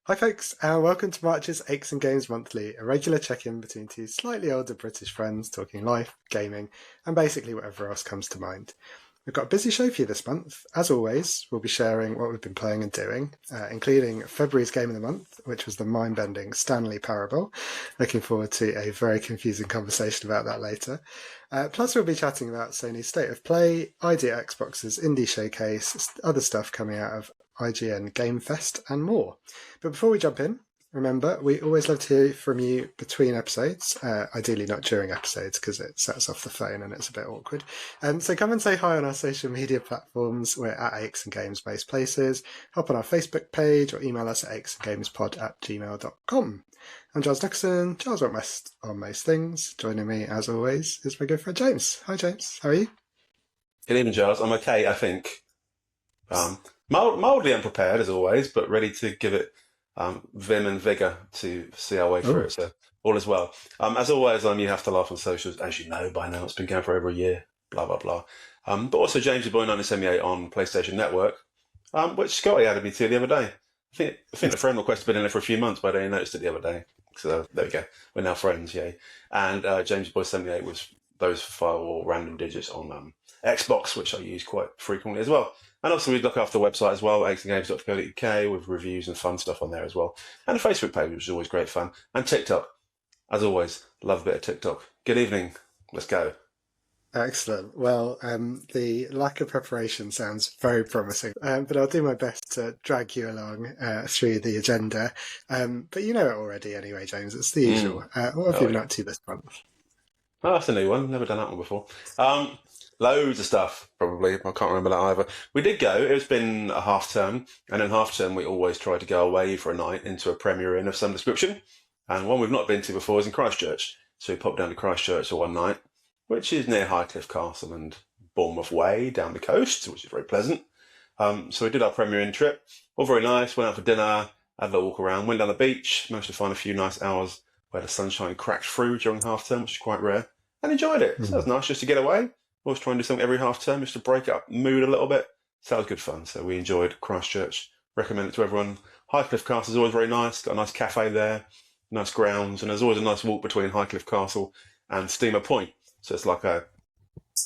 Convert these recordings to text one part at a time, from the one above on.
Hi folks, and welcome to March's Aches and Games Monthly, a regular check-in between two slightly older British friends talking life, gaming, and basically whatever else comes to mind. We've got a busy show for you this month. As always, we'll be sharing what we've been playing and doing, including February's Game of the Month, which was the mind-bending Stanley Parable. Looking forward to a very confusing conversation about that later. Plus, we'll be chatting about Sony's State of Play, Idea Xbox's Indie Showcase, other stuff coming out of IGN Game Fest, and more. But before we jump in, remember, we always love to hear from you between episodes, ideally not during episodes because it sets off the phone and it's a bit awkward. So come and say hi on our social media platforms. We're at Aches and Games most places. Hop on our Facebook page or email us at achesandgamespod@gmail.com. I'm Giles Nicholson, Giles West on most things. Joining me, as always, is my good friend James. Hi James, how are you? Good evening, Giles. I'm okay, I think. Mildly unprepared, as always, but ready to give it vim and vigour to see our way through it. So all is well. As always, you have to laugh on socials, as you know by now. It's been going for over a year, blah, blah, blah. But also James Boy 1978 on PlayStation Network, which Scotty added me to the other day. I think the friend request had been in there for a few months, but I only noticed it the other day. So there we go. We're now friends, yay. And James Boy 78 was those 5 random digits on Xbox, which I use quite frequently as well. And also we look after the website as well, achesandgames.co.uk, with reviews and fun stuff on there as well. And a Facebook page, which is always great fun. And TikTok, as always, love a bit of TikTok. Good evening. Let's go. Excellent. Well, the lack of preparation sounds very promising, but I'll do my best to drag you along through the agenda. But you know it already anyway, James. It's the usual. What have you been up to this month? Oh, that's a new one. Never done that one before. Loads of stuff, probably. I can't remember that either. We did go. It's been a half term, and in half term we always try to go away for a night into a Premier Inn of some description. And one we've not been to before is in Christchurch. So we popped down to Christchurch for one night, which is near Highcliffe Castle and Bournemouth Way down the coast, which is very pleasant. So we did our Premier Inn trip. All very nice. Went out for dinner, had a little walk around, went down the beach, managed to find a few nice hours where the sunshine cracked through during half term, which is quite rare, and enjoyed it. So it was nice just to get away. Always try and do something every half term just to break up mood a little bit. So that was good fun. So we enjoyed Christchurch. Recommend it to everyone. Highcliffe Castle is always very nice. Got a nice cafe there, nice grounds, and there's always a nice walk between Highcliffe Castle and Steamer Point. So it's like a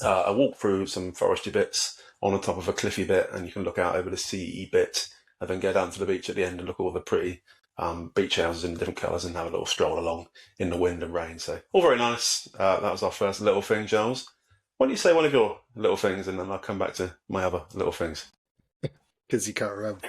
walk through some foresty bits on the top of a cliffy bit, and you can look out over the sea bit, and then go down to the beach at the end and look at all the pretty beach houses in different colours and have a little stroll along in the wind and rain. So all very nice. That was our first little thing, Giles. Why don't you say one of your little things and then I'll come back to my other little things? Because you can't remember.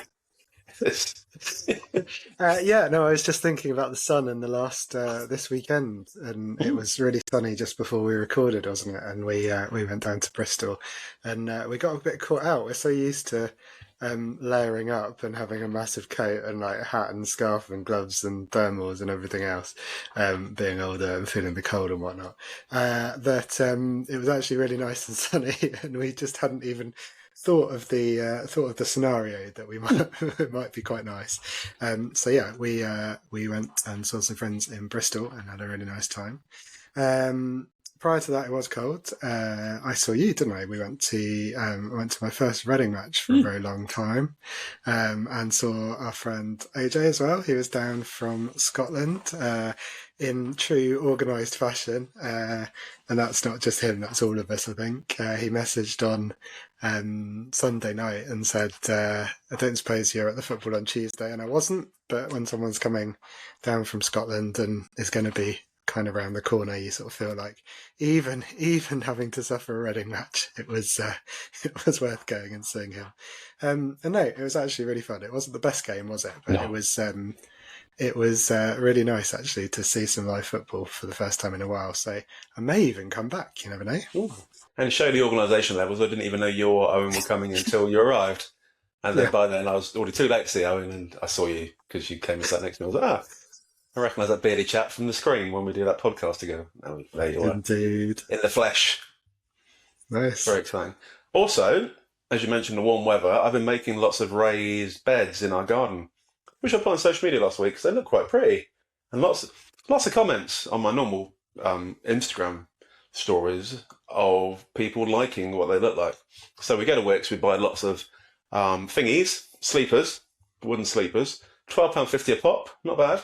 I was just thinking about the sun in the last this weekend, and it was really sunny just before we recorded, wasn't it? And we went down to Bristol, and we got a bit caught out. We're so used to layering up and having a massive coat and like a hat and scarf and gloves and thermals and everything else, being older and feeling the cold and whatnot. But it was actually really nice and sunny, and we just hadn't even thought of the scenario that we it might be quite nice. We went and saw some friends in Bristol and had a really nice time. Prior to that, it was cold. I saw you, didn't I? We went to my first Reading match for a very long time, and saw our friend AJ as well. He was down from Scotland in true organised fashion, and that's not just him; that's all of us. I think he messaged on Sunday night and said, "I don't suppose you're at the football on Tuesday," and I wasn't. But when someone's coming down from Scotland and is going to be kind of around the corner, you sort of feel like even having to suffer a Reading match, it was worth going and seeing him. And no, it was actually really fun. It wasn't the best game, was it? But no. It was really nice actually to see some live football for the first time in a while. So I may even come back. You never know. Ooh. And show the organisation levels. I didn't even know you or Owen were coming until you arrived, and then by then I was already too late to see Owen, and I saw you because you came and sat next to me. I was like, I recognise that beardy chap from the screen when we do that podcast together. Oh, there you are. Indeed. In the flesh. Nice. Very exciting. Also, as you mentioned, the warm weather, I've been making lots of raised beds in our garden, which I put on social media last week because they look quite pretty. And lots of comments on my normal Instagram stories of people liking what they look like. So we go to Wix, we buy lots of thingies, sleepers, wooden sleepers, £12.50 a pop, not bad.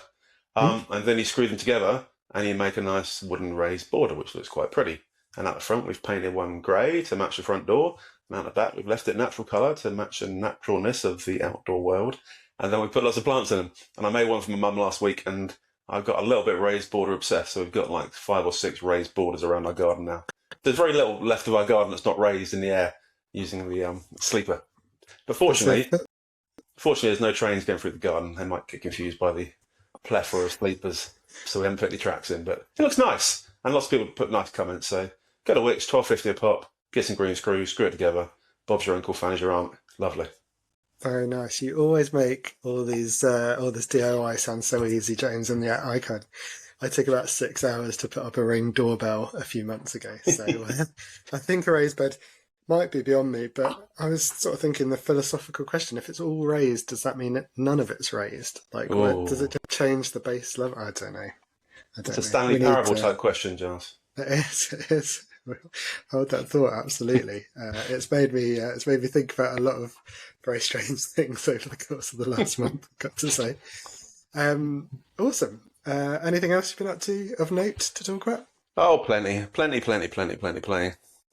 And then you screw them together and you make a nice wooden raised border, which looks quite pretty. And at the front, we've painted one grey to match the front door. And at the back, we've left it natural colour to match the naturalness of the outdoor world. And then we put lots of plants in them. And I made one for my mum last week, and I've got a little bit raised border obsessed. So we've got like 5 or 6 raised borders around our garden now. There's very little left of our garden that's not raised in the air using the sleeper. But fortunately, there's no trains going through the garden. They might get confused by the plethora of sleepers, so we haven't put any tracks in. But it looks nice, and lots of people put nice comments. So go to Wix, £12.50 a pop, get some green screws, screw it together. Bob's your uncle, Fanny's your aunt. Lovely. Very nice. You always make all this DIY sound so easy, James. And yeah, I took about 6 hours to put up a Ring doorbell a few months ago. So I think a raised bed might be beyond me, but I was sort of thinking the philosophical question, if it's all raised, does that mean that none of it's raised? Like, does it just change the base level? I don't know. It's a Stanley Parable type question, Giles. It is. Hold that thought, absolutely. It's made me think about a lot of very strange things over the course of the last month, I've got to say. Awesome. Anything else you've been up to of note to talk about? Oh, plenty.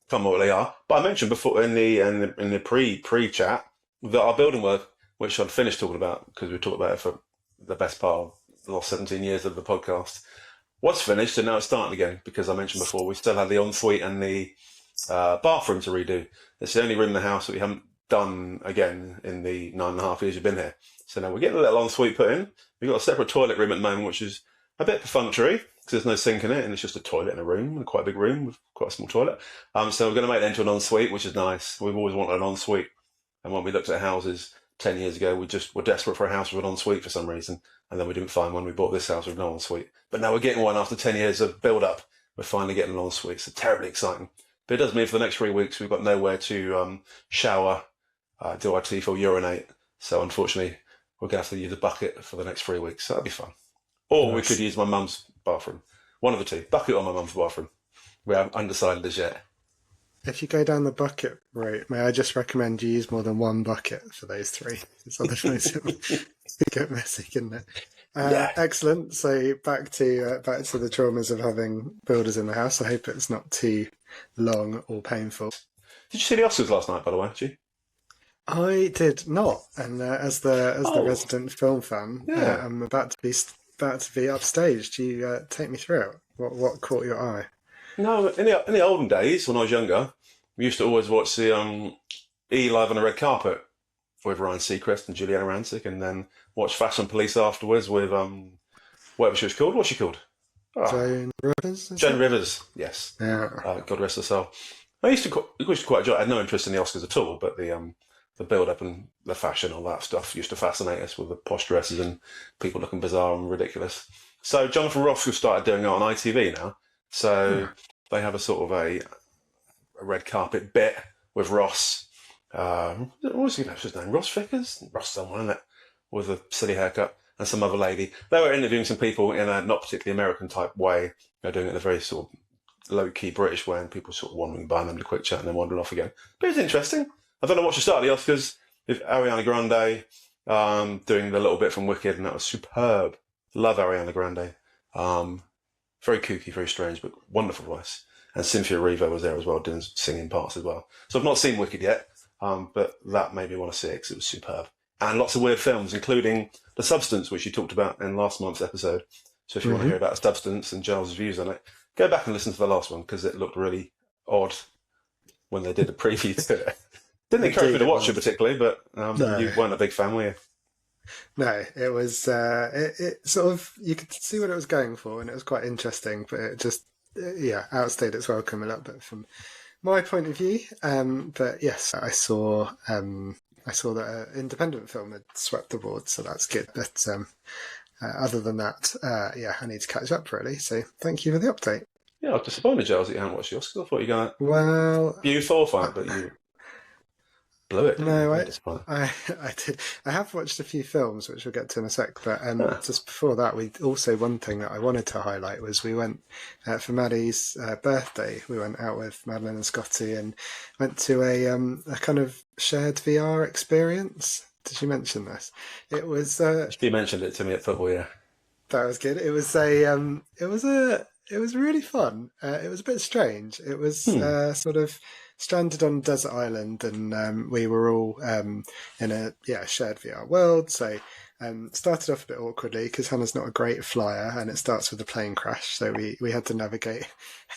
Can't remember what they are. But I mentioned before in the pre-chat that our building work, which I'd finished talking about because we talked about it for the best part of the last 17 years of the podcast, was finished, and now it's starting again because I mentioned before we still had the ensuite and the bathroom to redo. It's the only room in the house that we haven't done again in the 9.5 years you've been here. So now we're getting a little ensuite put in. We've got a separate toilet room at the moment, which is a bit perfunctory because there's no sink in it, and it's just a toilet in a room, quite a big room with quite a small toilet. So we're going to make it into an ensuite, which is nice. We've always wanted an ensuite, and when we looked at houses 10 years ago, we just were desperate for a house with an ensuite for some reason, and then we didn't find one. We bought this house with no ensuite, but now we're getting one after 10 years of build-up. We're finally getting an ensuite. So terribly exciting. But it does mean for the next 3 weeks we've got nowhere to shower, do our teeth, or urinate. So unfortunately, we're going to have to use a bucket for the next 3 weeks. So that'll be fun. Or we could use my mum's bathroom. One of the two. Bucket or my mum's bathroom. We haven't undecided as yet. If you go down the bucket route, may I just recommend you use more than one bucket for those 3? Because otherwise it will get messy, couldn't it? Yeah. Excellent. So back to the traumas of having builders in the house. I hope it's not too long or painful. Did you see the Oscars last night, by the way, did you? I did not, and as the resident film fan, I'm about to be upstaged. You take me through it. What caught your eye? No, in the olden days when I was younger, we used to always watch the E Live on the Red Carpet with Ryan Seacrest and Juliana Rancic, and then watch Fashion Police afterwards with whatever she was called. What's she called? Joan Rivers. Joan Rivers, yes. Yeah. God rest her soul. I used to quite enjoy it. I had no interest in the Oscars at all, but the build-up and the fashion, all that stuff used to fascinate us with the posh dresses and people looking bizarre and ridiculous. So Jonathan Ross has started doing it on ITV now. So they have a sort of a red carpet bit with Ross. What was his name? Ross Vickers? Ross someone, isn't it? With a silly haircut. And some other lady. They were interviewing some people in a not particularly American type way. They're doing it in a very sort of low-key British way, and people sort of wandering by and having a quick chat and then wandering off again. But it's interesting. I don't know what to start the Oscars with Ariana Grande doing the little bit from Wicked, and that was superb. Love Ariana Grande. Very kooky, very strange, but wonderful voice. And Cynthia Erivo was there as well, doing singing parts as well. So I've not seen Wicked yet, but that made me want to see it because it was superb. And lots of weird films, including The Substance, which you talked about in last month's episode. So if you want to hear about Substance and Giles' views on it, go back and listen to the last one because it looked really odd when they did a preview to it. Didn't encourage me to watch it particularly, but no. You weren't a big fan, were you? No, it was, it sort of, you could see what it was going for, and it was quite interesting, but it just, outstayed its welcome a little bit from my point of view. But yes, I saw that an independent film had swept the board, so that's good. But other than that, I need to catch up really. So thank you for the update. Yeah, I was disappointed, Giles, that you hadn't watched the Oscars. I thought you were going to view Thor fight, but you blew it. No, I did. I have watched a few films, which we'll get to in a sec. But just before that, one thing that I wanted to highlight was we went for Maddie's birthday. We went out with Madeline and Scotty and went to a kind of shared VR experience. Did you mention this? It was You mentioned it to me at football, yeah. that was good. It was really fun. It was a bit strange. It was Hmm. sort of stranded on a desert island, and we were all in a shared VR world. So started off a bit awkwardly because Hannah's not a great flyer, and it starts with a plane crash. So we had to navigate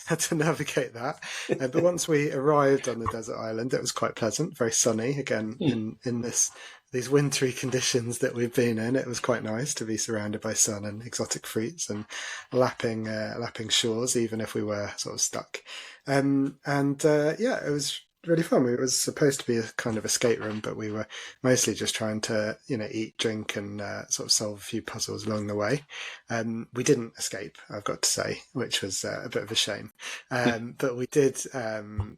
had to navigate that. But once we arrived on the desert island, it was quite pleasant, very sunny again Hmm. in these wintry conditions that we've been in. It was quite nice to be surrounded by sun and exotic fruits and lapping shores, even if we were sort of stuck. It was really fun. It was supposed to be a kind of escape room, but we were mostly just trying to, eat, drink, and sort of solve a few puzzles along the way. We didn't escape, I've got to say, which was a bit of a shame. But we did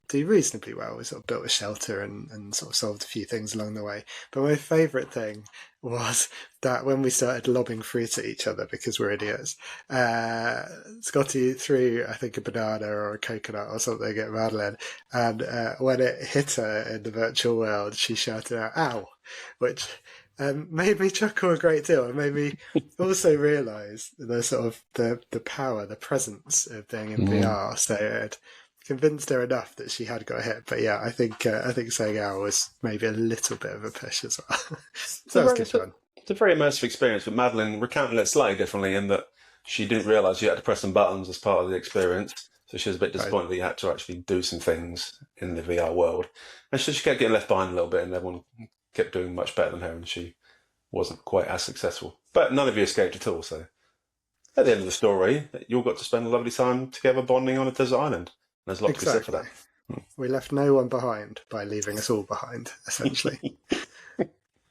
do reasonably well. We sort of built a shelter and sort of solved a few things along the way. But my favourite thing was that when we started lobbing fruit at each other because we're idiots, Scotty threw, I think, a banana or a coconut or something at Madeline, and when it hit her in the virtual world, she shouted out "ow," which made me chuckle a great deal and made me also realise the sort of the power, the presence of being in VR. So it convinced her enough that she had got hit. But yeah, I think saying "ow" was maybe a little bit of a push as well. So that was good fun. It's a very immersive experience, but Madeline recounted it slightly differently in that she didn't realise you had to press some buttons as part of the experience. So she was a bit disappointed that you had to actually do some things in the VR world. And so she kept getting left behind a little bit, and everyone kept doing much better than her, and she wasn't quite as successful. But none of you escaped at all, so at the end of the story, you all got to spend a lovely time together bonding on a desert island. There's a lot to be said for that. We left no one behind by leaving us all behind, essentially.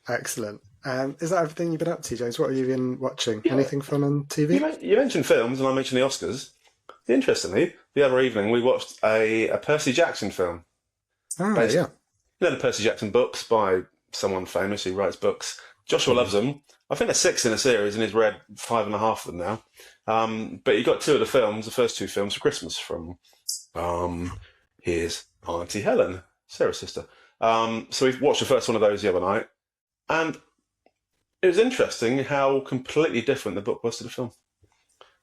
Excellent. Is that everything you've been up to, James? What have you been watching? Yeah. Anything fun on TV? You mentioned films, and I mentioned the Oscars. Interestingly, the other evening we watched a Percy Jackson film. Ah, yeah. You know the Percy Jackson books by someone famous who writes books. Joshua loves them. I think there's 6 in a series, and he's read 5.5 of them now. But he got 2 of the films, the first 2 films for Christmas from his Auntie Helen, Sarah's sister. So we watched the first one of those the other night, and it was interesting how completely different the book was to the film,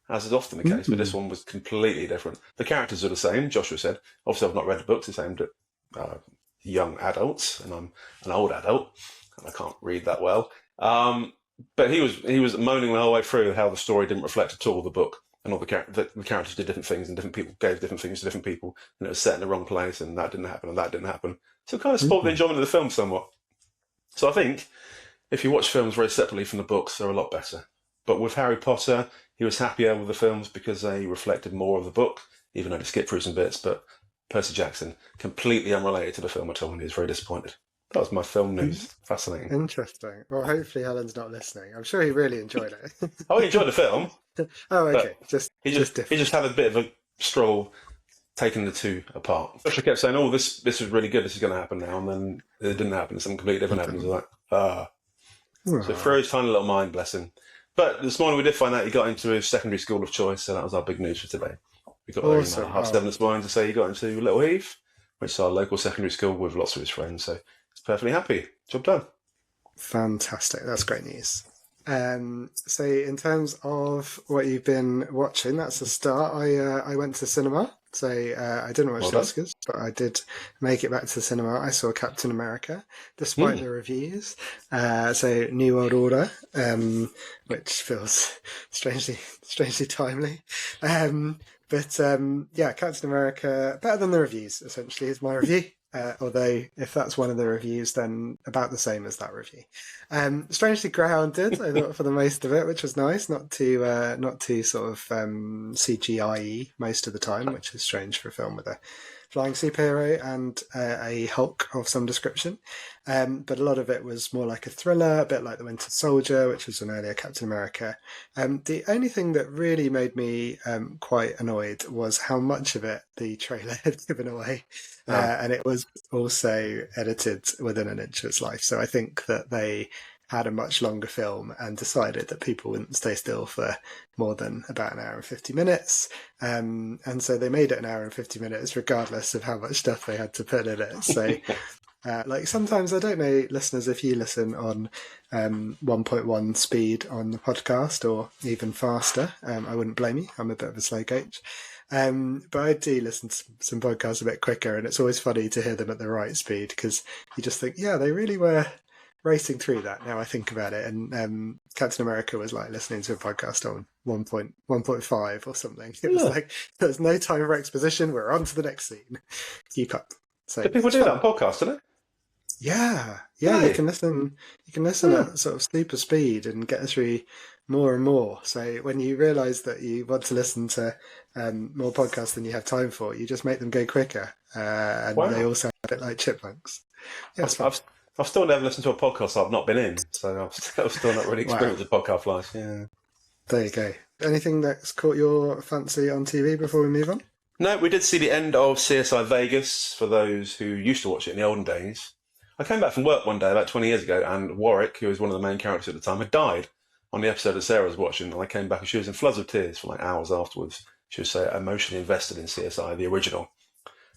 as is often the case, but this one was completely different. The characters are the same, Joshua said. Obviously, I've not read the books, it's aimed at young adults, and I'm an old adult, and I can't read that well. But he was moaning the whole way through how the story didn't reflect at all the book, and all the characters did different things, and different people gave different things to different people, and it was set in the wrong place, and that didn't happen, and that didn't happen. So it kind of spoiled the enjoyment of the film somewhat. So I think if you watch films very separately from the books, they're a lot better. But with Harry Potter, he was happier with the films because they reflected more of the book, even though they skipped through some bits. But Percy Jackson, completely unrelated to the film at all, and he was very disappointed. That was my film news. Fascinating. Interesting. Well, hopefully Helen's not listening. I'm sure he really enjoyed it. Oh, he enjoyed the film. Oh, okay. He just had a bit of a struggle taking the 2 apart. Joshua kept saying, "Oh, this is really good. This is going to happen now," and then it didn't happen. Something completely different happened. Like, So through his tiny little mind, bless him. But this morning we did find out he got into his secondary school of choice, so that was our big news for today. We got there at 7:30 this morning to say he got into Little Heath, which is our local secondary school with lots of his friends. So he's perfectly happy. Job done. Fantastic. That's great news. So in terms of what you've been watching, that's a start. I went to cinema. So I didn't watch the Oscars, but I did make it back to the cinema. I saw Captain America, despite the reviews. So New World Order, which feels strangely timely. Captain America, better than the reviews, essentially, is my review. Although if that's one of the reviews, then about the same as that review. Strangely grounded, I thought, for the most of it, which was nice. Not too sort of CGI most of the time, which is strange for a film with a flying superhero and a Hulk of some description. But a lot of it was more like a thriller, a bit like The Winter Soldier, which was an earlier Captain America. The only thing that really made me quite annoyed was how much of it the trailer had given away. And it was also edited within an inch of its life. So I think that they had a much longer film and decided that people wouldn't stay still for more than about an hour and 50 minutes. And so they made it an hour and 50 minutes, regardless of how much stuff they had to put in it. So Like sometimes, I don't know, listeners, if you listen on 1.1 speed on the podcast or even faster, I wouldn't blame you. I'm a bit of a slow coach. But I do listen to some podcasts a bit quicker, and it's always funny to hear them at the right speed because you just think, yeah, they really were racing through that. Now I think about it, and Captain America was like listening to a podcast on 1.5 or something. It was like, there's no time for exposition. We're on to the next scene. Keep up. So Do people do that on podcasts, do they? yeah, Really? you can listen. You can listen at sort of super speed and get through more and more. So when you realise that you want to listen to more podcasts than you have time for, you just make them go quicker, and they Wow. all sound a bit like chipmunks. Yeah, it's I've, fun. I've, I've still never listened to a podcast I've not been in, so I've still not really Wow, experienced the podcast life. Yeah. there you go. Anything that's caught your fancy on TV before we move on? No, we did see the end of CSI Vegas for those who used to watch it in the olden days. I came back from work one day about 20 years ago, and Warwick, who was one of the main characters at the time, had died on the episode that Sarah was watching. And I came back and she was in floods of tears for like hours afterwards. She was so emotionally invested in CSI, the original.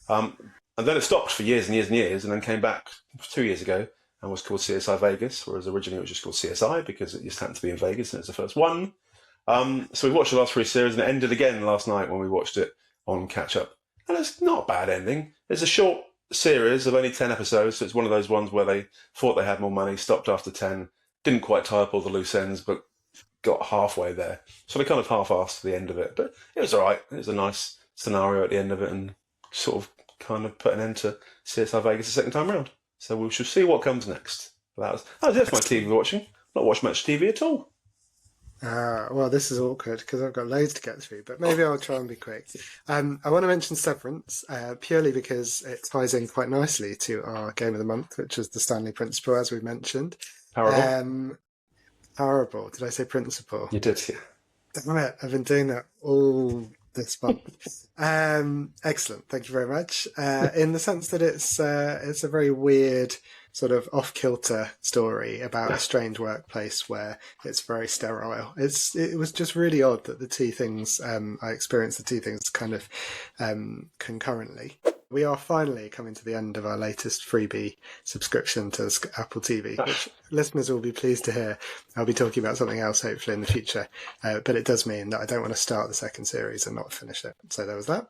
And then it stopped for years and years and years, and then came back 2 years ago and was called CSI Vegas, whereas originally it was just called CSI because it just happened to be in Vegas and it's the first one. So we watched the last three series, and it ended again last night when we watched it on catch up. And it's not a bad ending. It's a short series of only 10 episodes, so it's one of those ones where they thought they had more money, stopped after 10, didn't quite tie up all the loose ends, but got halfway there. So they kind of half-assed the end of it. But it was all right. It was a nice scenario at the end of it, and sort of kind of put an end to CSI Vegas the second time around. So we shall see what comes next. That was it for my TV watching. Not watched much TV at all. Well, this is awkward because I've got loads to get through, but maybe I'll try and be quick. I want to mention Severance purely because it ties in quite nicely to our game of the month, which is the Stanley Principle, as we mentioned. Parable? Parable. Did I say principle? You did, yeah. Damn it, I've been doing that all this month. Excellent, thank you very much. In the sense that it's a very weird sort of off-kilter story about a strange workplace where it's very sterile. It was just really odd that the two things I experienced the two things kind of concurrently. We are finally coming to the end of our latest freebie subscription to Apple TV, which listeners will be pleased to hear. I'll be talking about something else hopefully in the future, but it does mean that I don't want to start the second series and not finish it. So there was that.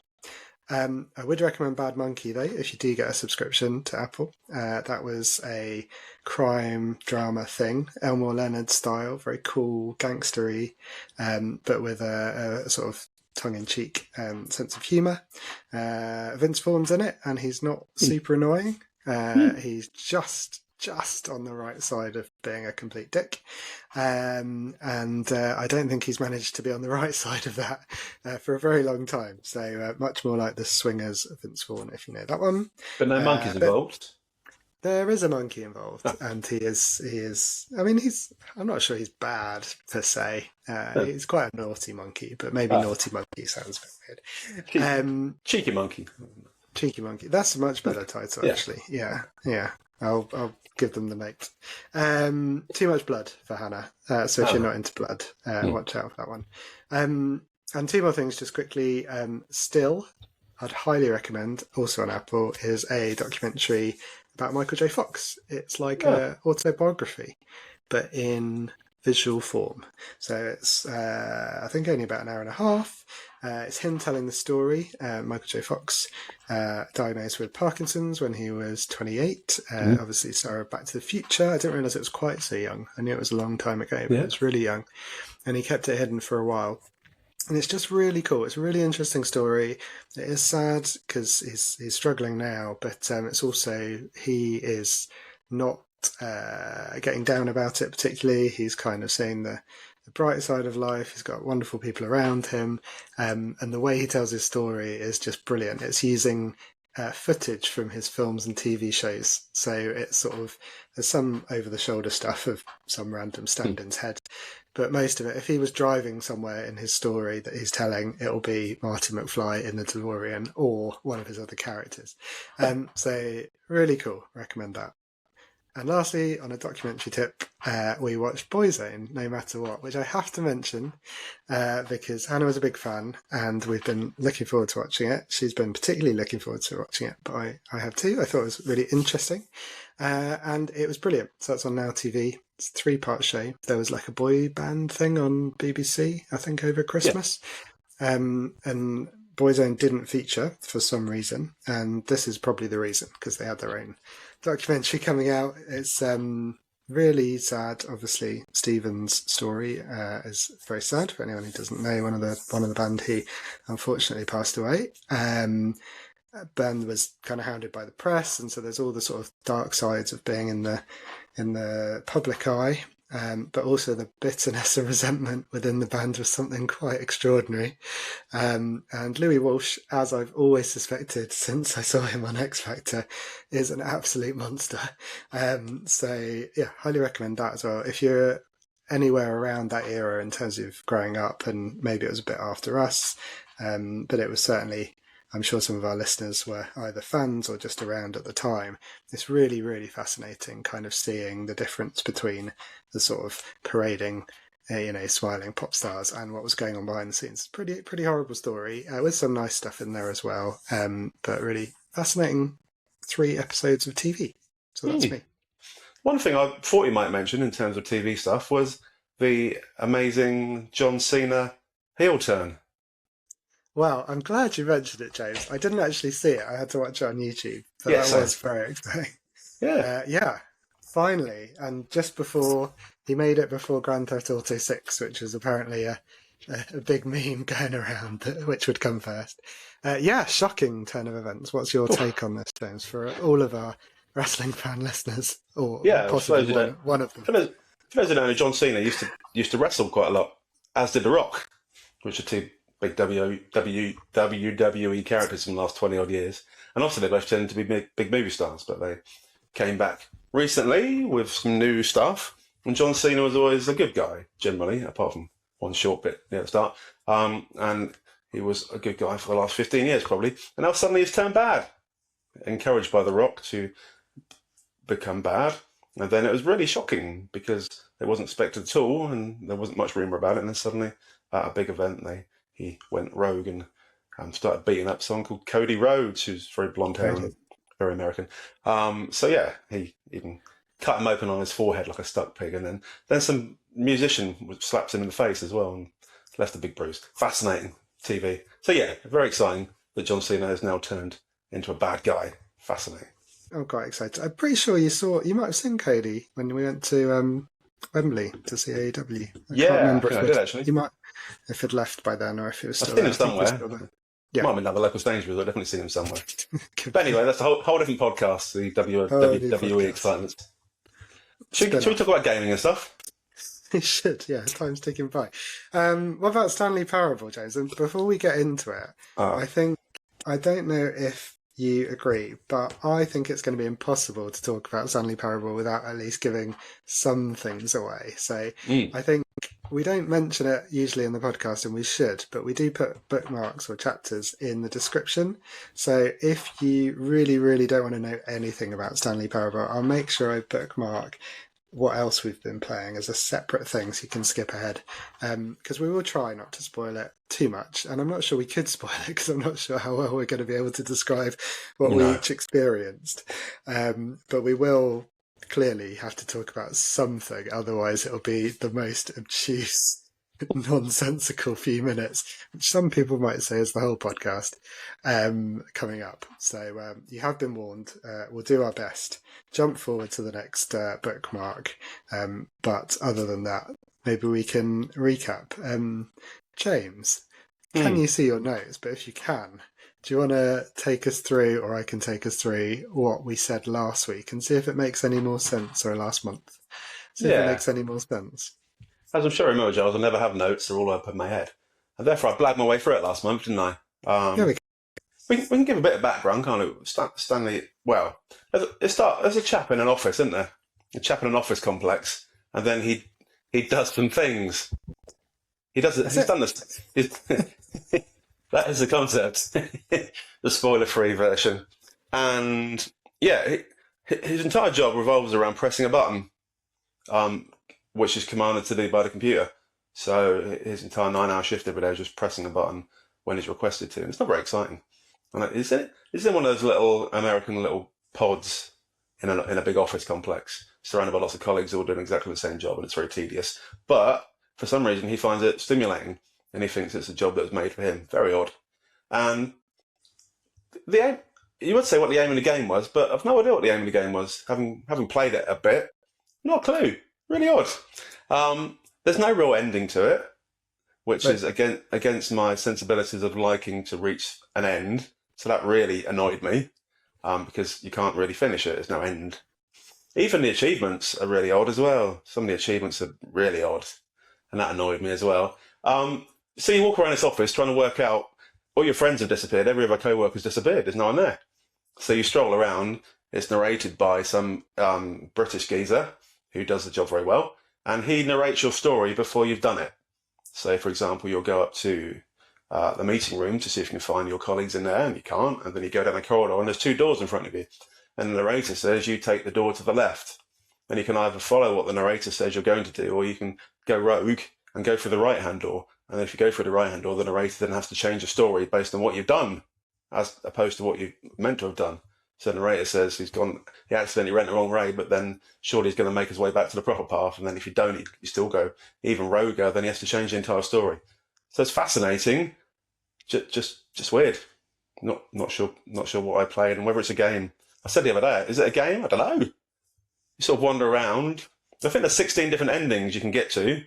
I would recommend Bad Monkey, though, if you do get a subscription to Apple. That was a crime drama thing, Elmore Leonard style, very cool, gangstery, but with a sort of tongue-in-cheek sense of humour. Vince Vaughn's in it, and he's not super annoying. He's just on the right side of being a complete dick. And I don't think he's managed to be on the right side of that for a very long time. So much more like the Swingers of Vince Vaughn, if you know that one. But no monkeys involved. There is a monkey involved, and he is. I mean, I'm not sure he's bad per se. He's quite a naughty monkey, but maybe naughty monkey sounds a bit weird. Cheeky monkey. Cheeky monkey. That's a much better title, actually. Yeah. I'll give them the note. Too much blood for Hannah. So if you're not into blood, watch out for that one. And two more things, just quickly. Still, I'd highly recommend, also on Apple, is a documentary about Michael J. Fox. It's like an autobiography, but in visual form. So it's, I think, only about an hour and a half. It's him telling the story. Michael J. Fox, diagnosed with Parkinson's when he was 28. Obviously, star of Back to the Future. I didn't realise it was quite so young. I knew it was a long time ago, but it was really young. And he kept it hidden for a while. And it's just really cool. It's a really interesting story. It is sad because he's struggling now, but it's also, he is not getting down about it particularly. He's kind of seeing the bright side of life. He's got wonderful people around him. And the way he tells his story is just brilliant. It's using footage from his films and TV shows. So it's sort of, there's some over-the-shoulder stuff of some random stand-in's head. But most of it, if he was driving somewhere in his story that he's telling, it'll be Marty McFly in the DeLorean or one of his other characters. So really cool. Recommend that. And lastly, on a documentary tip, we watched Boyzone no matter what, which I have to mention because Hannah was a big fan and we've been looking forward to watching it. She's been particularly looking forward to watching it, but I have too. I thought it was really interesting and it was brilliant. So it's on Now TV. It's a 3-part show. There was like a boy band thing on BBC, I think, over Christmas. And Boyzone didn't feature for some reason, and this is probably the reason, because they had their own documentary coming out. It's really sad. Obviously, Stephen's story is very sad for anyone who doesn't know. One of the band who unfortunately passed away. Ben was kind of hounded by the press, and so there's all the sort of dark sides of being in the public eye. But also the bitterness and resentment within the band was something quite extraordinary. And Louis Walsh, as I've always suspected since I saw him on X Factor, is an absolute monster. So yeah, highly recommend that as well. If you're anywhere around that era in terms of growing up, and maybe it was a bit after us, but it was certainly, I'm sure some of our listeners were either fans or just around at the time. It's really, really fascinating kind of seeing the difference between the sort of parading, smiling pop stars and what was going on behind the scenes. Pretty horrible story with some nice stuff in there as well. But really fascinating 3 episodes of TV. So that's me. One thing I thought you might mention in terms of TV stuff was the amazing John Cena heel turn. Well, I'm glad you mentioned it, James. I didn't actually see it. I had to watch it on YouTube. But that was very exciting. Yeah. Finally. And just before, he made it before Grand Theft Auto 6, which was apparently a big meme going around, which would come first. Shocking turn of events. What's your take on this, James, for all of our wrestling fan listeners? Or possibly one of them. For those who don't know, John Cena used to wrestle quite a lot, as did The Rock, which are 2 big WWE characters from the last 20 odd years. And also they both tended to be big movie stars, but they came back recently with some new stuff. And John Cena was always a good guy, generally, apart from one short bit near the start. And he was a good guy for the last 15 years, probably. And now suddenly he's turned bad, encouraged by The Rock to become bad. And then it was really shocking because it wasn't expected at all, and there wasn't much rumour about it. And then suddenly, at a big event, he went rogue and started beating up someone called Cody Rhodes, who's very blonde hair and very American. He even cut him open on his forehead like a stuck pig, and then some musician slaps him in the face as well and left a big bruise. Fascinating TV. So yeah, very exciting that John Cena has now turned into a bad guy. Fascinating. I'm quite excited. I'm pretty sure you might have seen Cody when we went to Wembley to see AEW. I can't remember I did actually. You might, if it left by then, or if it was still I've seen him somewhere. Yeah. Might have been another local Sainsbury's, I've definitely seen him somewhere. But anyway, that's a whole different podcast, the WWE excitement. Should we talk about gaming and stuff? We should, yeah. Time's ticking by. What about Stanley Parable, James? And before we get into it, I don't know if you agree, but I think it's going to be impossible to talk about Stanley Parable without at least giving some things away. So I think we don't mention it usually in the podcast, and we should, but we do put bookmarks or chapters in the description. So if you really, really don't want to know anything about Stanley Parable, I'll make sure I bookmark what else we've been playing as a separate thing so you can skip ahead, because we will try not to spoil it too much, and I'm not sure we could spoil it because I'm not sure how well we're going to be able to describe what we each experienced, but we will clearly have to talk about something, otherwise it'll be the most obtuse, nonsensical few minutes, which some people might say is the whole podcast, coming up. So you have been warned. We'll do our best. Jump forward to the next bookmark. But other than that, maybe we can recap. James, can you see your notes? But if you can, do you want to take us through, or I can take us through what we said last week and see if it makes any more sense, or last month? See if it makes any more sense. As I'm sure you know, Giles, I never have notes. They're all up in my head. And therefore, I blagged my way through it last month, didn't I? We can give a bit of background, can't we? Stanley, well, there's a chap in an office, isn't there? A chap in an office complex. And then he does some things. He's done this. That is the concept. The spoiler-free version. And, yeah, his entire job revolves around pressing a button. which is commanded to do by the computer. So his entire 9-hour shift every day is just pressing a button when he's requested to. And it's not very exciting. And it's in one of those little American little pods in a big office complex, surrounded by lots of colleagues all doing exactly the same job, and it's very tedious. But for some reason, he finds it stimulating, and he thinks it's a job that was made for him. Very odd. And the aim, you would say what the aim of the game was, but I've no idea what the aim of the game was. Having played it a bit, not a clue. Really odd. There's no real ending to it, which is against my sensibilities of liking to reach an end. So that really annoyed me, because you can't really finish it. There's no end. Even the achievements are really odd as well. Some of the achievements are really odd, and that annoyed me as well. So you walk around this office trying to work out, all your friends have disappeared, every of our co-workers disappeared, there's no one there. So you stroll around, it's narrated by some British geezer who does the job very well, and he narrates your story before you've done it. So, for example, you'll go up to the meeting room to see if you can find your colleagues in there, and you can't, and then you go down the corridor, and there's 2 doors in front of you. And the narrator says you take the door to the left, and you can either follow what the narrator says you're going to do, or you can go rogue and go for the right-hand door. And if you go for the right-hand door, the narrator then has to change the story based on what you've done, as opposed to what you meant to have done. So the narrator says he accidentally went the wrong way, but then surely he's going to make his way back to the proper path. And then if you don't, you still go even roguer, then he has to change the entire story. So it's fascinating, just weird. Not sure what I played and whether it's a game. I said the other day, is it a game? I don't know. You sort of wander around. I think there's 16 different endings you can get to.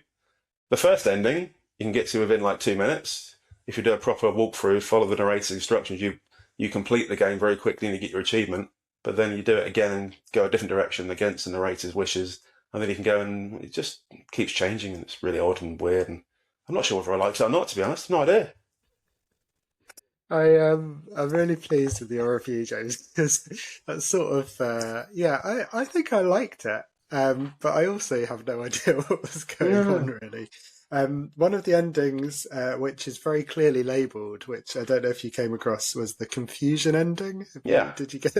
The first ending you can get to within like 2 minutes. If you do a proper walkthrough, follow the narrator's instructions, you complete the game very quickly and you get your achievement. But then you do it again and go a different direction against the narrator's wishes. And then you can go, and it just keeps changing, and it's really odd and weird. And I'm not sure whether I like it or not, to be honest. No idea. I'm really pleased with your review, James, because that's sort of I think I liked it, but I also have no idea what was going on really. One of the endings, which is very clearly labelled, which I don't know if you came across, was the confusion ending. Did you get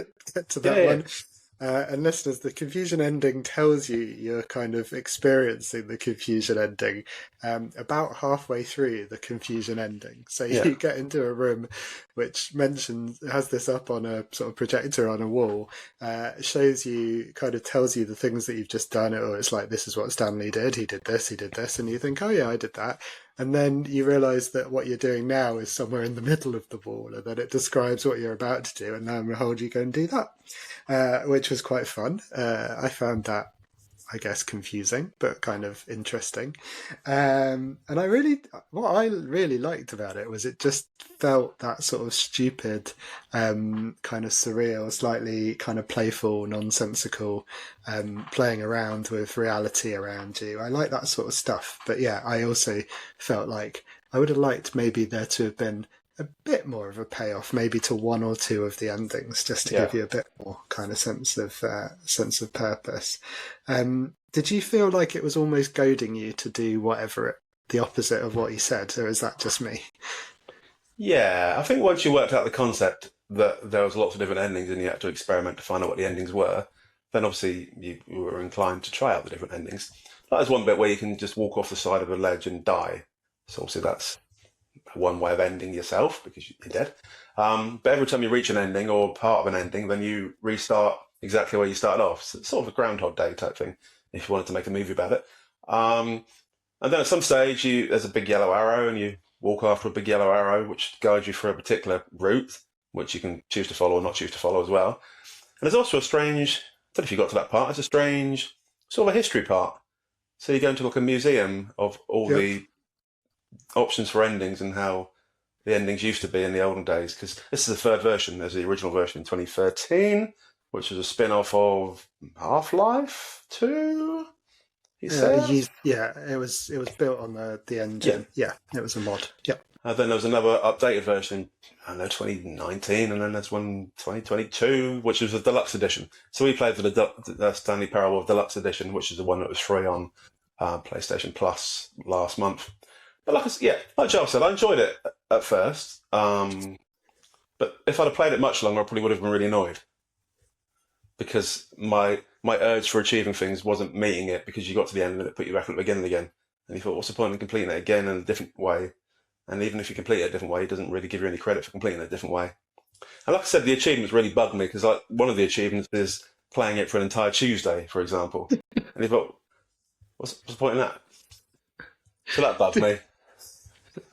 to that one? And listeners, the confusion ending tells you you're kind of experiencing the confusion ending about halfway through the confusion ending. So you get into a room which has this up on a sort of projector on a wall, shows you, kind of tells you the things that you've just done. Or it's like, this is what Stanley did. He did this, and you think, oh yeah, I did that. And then you realise that what you're doing now is somewhere in the middle of the wall, and then it describes what you're about to do, and now I'm going to hold you go and do that, which was quite fun. I found that, I guess, confusing, but kind of interesting. And what I really liked about it was it just felt that sort of stupid, kind of surreal, slightly kind of playful, nonsensical, playing around with reality around you. I like that sort of stuff. But yeah, I also felt like I would have liked maybe there to have been a bit more of a payoff, maybe to 1 or 2 of the endings, just to give you a bit more kind of sense of purpose. Did you feel like it was almost goading you to do the opposite of what he said, or is that just me? Yeah, I think once you worked out the concept that there was lots of different endings and you had to experiment to find out what the endings were, then obviously you were inclined to try out the different endings. There's one bit where you can just walk off the side of a ledge and die. So obviously that's one way of ending yourself, because you're dead. But every time you reach an ending or part of an ending, then you restart exactly where you started off. So it's sort of a Groundhog Day type thing, if you wanted to make a movie about it. And then at some stage, there's a big yellow arrow, and you walk after a big yellow arrow, which guides you through a particular route, which you can choose to follow or not choose to follow as well. And there's also a strange, I don't know if you got to that part, it's a strange sort of a history part. So you go into like a museum of all the options for endings and how the endings used to be in the olden days, because this is the 3rd version. There's the original version in 2013, which was a spin-off of Half-Life 2. It was built on the engine. Yeah, it was a mod. Yeah. Then there was another updated version, I don't know, 2019, and then there's one 2022, which was a deluxe edition. So we played for the Stanley Parable Deluxe Edition, which is the one that was free on PlayStation Plus last month. But like Joel said, I enjoyed it at first. But if I'd have played it much longer, I probably would have been really annoyed. because my urge for achieving things wasn't meeting it, because you got to the end and it put you back at the beginning again. And you thought, what's the point in completing it again in a different way? And even if you complete it a different way, it doesn't really give you any credit for completing it a different way. And like I said, the achievements really bugged me, because one of the achievements is playing it for an entire Tuesday, for example. And you thought, what's the point in that? So that bugged me.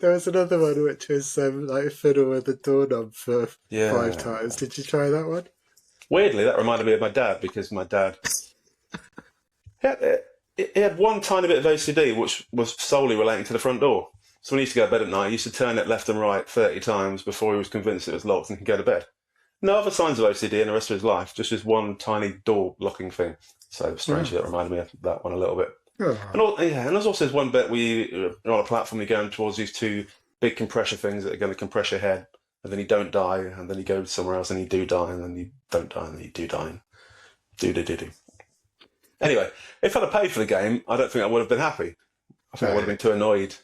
There was another one which was like fiddle with the doorknob for 5 times. Did you try that one? Weirdly, that reminded me of my dad, because my dad he had one tiny bit of OCD which was solely relating to the front door. So when he used to go to bed at night, he used to turn it left and right 30 times before he was convinced it was locked and could go to bed. No other signs of OCD in the rest of his life, just this one tiny door blocking thing. So strangely, that reminded me of that one a little bit. Oh. And there's also this one bit where you're on a platform, you're going towards these 2 big compressor things that are going to compress your head, and then you don't die, and then you go somewhere else and you do die, and then you don't die, and then you do die. Do. Anyway, if I'd have paid for the game, I don't think I would have been happy. I think I would have been too annoyed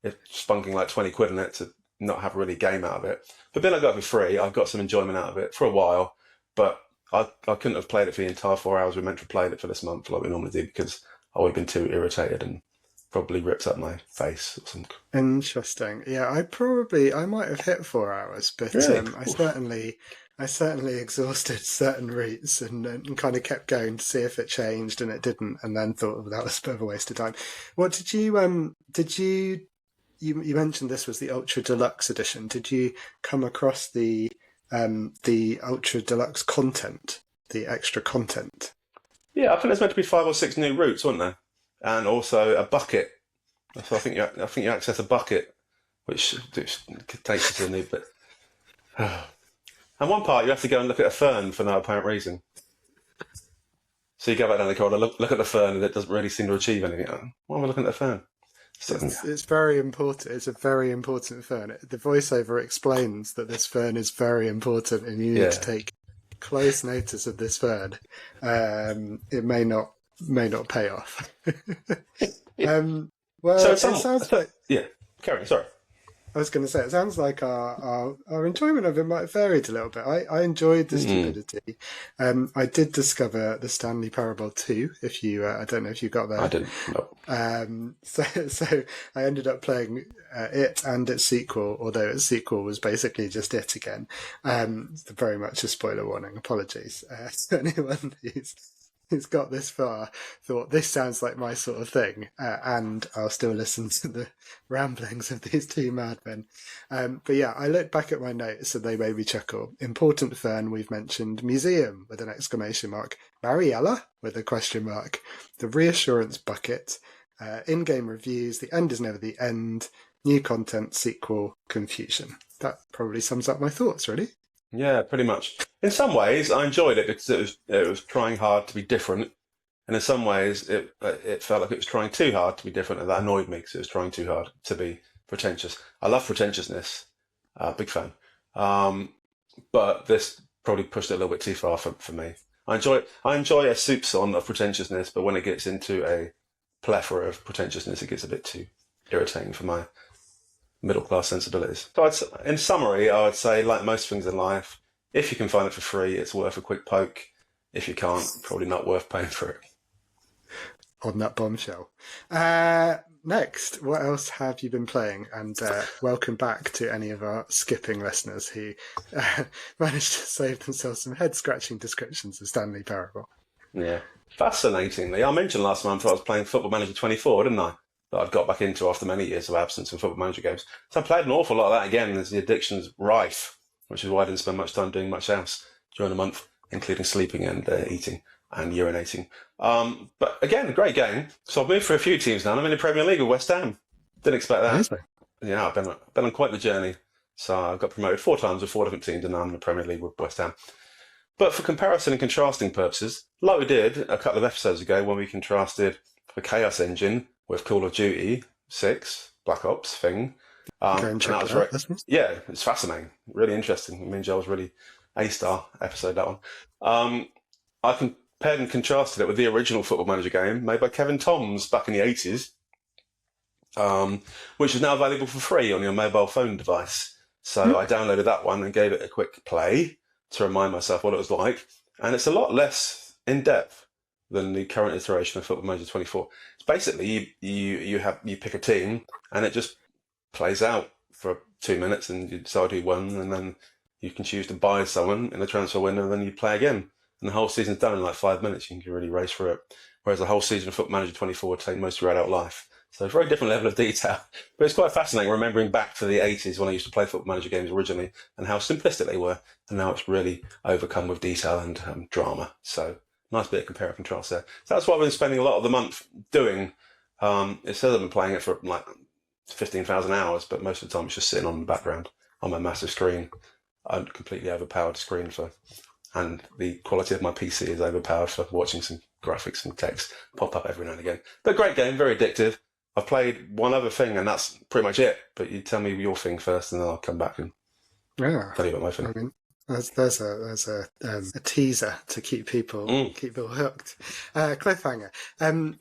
if spunking like 20 quid in it to not have really a game out of it. But then I got it for free. I got some enjoyment out of it for a while, but I couldn't have played it for the entire 4 hours we meant to play it for this month like we normally do, because I would have been too irritated and probably ripped up my face or something. Interesting. Yeah, I might have hit 4 hours, but Really? I certainly exhausted certain routes and kind of kept going to see if it changed, and it didn't, and then thought, well, that was a bit of a waste of time. What did you mentioned this was the Ultra Deluxe edition. Did you come across the Ultra Deluxe content, the extra content? Yeah, I think there's meant to be 5 or 6 new routes, wasn't there? And also a bucket. So I think you access a bucket, which takes you to a new bit. And one part you have to go and look at a fern for no apparent reason. So you go back down the corridor, look at the fern, and it doesn't really seem to achieve anything. Why am I looking at the fern? It's very important. It's a very important fern. The voiceover explains that this fern is very important, and you need to take close notice of this fern. It may not pay off. Well, so it sounds like Carry on, sorry. I was going to say, it sounds like our enjoyment of it might have varied a little bit. I enjoyed the stupidity. I did discover the Stanley Parable 2. If you, I don't know if you got there. I didn't. No. So I ended up playing it and its sequel, although its sequel was basically just it again. Very much a spoiler warning. Apologies to anyone who's got this far, thought this sounds like my sort of thing, and I'll still listen to the ramblings of these 2 madmen. But yeah, I looked back at my notes and they made me chuckle. Important fern, we've mentioned. Museum with an exclamation mark. Mariella with a question mark. The reassurance bucket. In-game reviews. The end is never the end. New content, sequel, confusion. That probably sums up my thoughts, really. Yeah, pretty much. In some ways, I enjoyed it because it was trying hard to be different, and in some ways, it felt like it was trying too hard to be different, and that annoyed me because it was trying too hard to be pretentious. I love pretentiousness, big fan, but this probably pushed it a little bit too far for me. I enjoy a soupçon of pretentiousness, but when it gets into a plethora of pretentiousness, it gets a bit too irritating for my middle-class sensibilities. So in summary, I would say, like most things in life, if you can find it for free, it's worth a quick poke. If you can't, probably not worth paying for it. On that bombshell. Next, what else have you been playing? And welcome back to any of our skipping listeners who managed to save themselves some head-scratching descriptions of Stanley Parable. Yeah. Fascinatingly, I mentioned last month I was playing Football Manager 24, didn't I? That I'd got back into after many years of absence in Football Manager games. So I played an awful lot of that again as the addiction's rife, which is why I didn't spend much time doing much else during the month, including sleeping and eating and urinating. But again, a great game. So I've moved for a few teams now. I'm in the Premier League with West Ham. Didn't expect that. Amazing. Yeah, I've been on quite the journey. So I got promoted 4 times with 4 different teams, and now I'm in the Premier League with West Ham. But for comparison and contrasting purposes, like we did a couple of episodes ago when we contrasted the Chaos Engine with Call of Duty 6, Black Ops thing. Yeah, it's fascinating, really interesting. Me and Joel's really A-star episode, that one. I compared and contrasted it with the original Football Manager game made by Kevin Toms back in the 80s, which is now available for free on your mobile phone device. So I downloaded that one and gave it a quick play to remind myself what it was like. and it's a lot less in depth than the current iteration of Football Manager 24. It's basically you pick a team, and it just plays out for 2 minutes, and you decide who won, and then you can choose to buy someone in the transfer window, and then you play again. And the whole season's done in like 5 minutes. You can really race through it. Whereas the whole season of Football Manager 24 would take most of your adult life. So a very different level of detail. But it's quite fascinating remembering back to the 80s when I used to play Football Manager games originally and how simplistic they were. And now it's really overcome with detail and drama. So nice bit of compare and contrast there. So that's what I've been spending a lot of the month doing. It says I've been playing it for like 15,000 hours, but most of the time it's just sitting on the background on my massive screen. A completely overpowered screen and the quality of my PC is overpowered for watching some graphics and text pop up every now and again. But great game, very addictive. I've played one other thing, and that's pretty much it. But you tell me your thing first, and then I'll come back and tell you about my thing. I mean, there's a teaser to keep people hooked. Cliffhanger.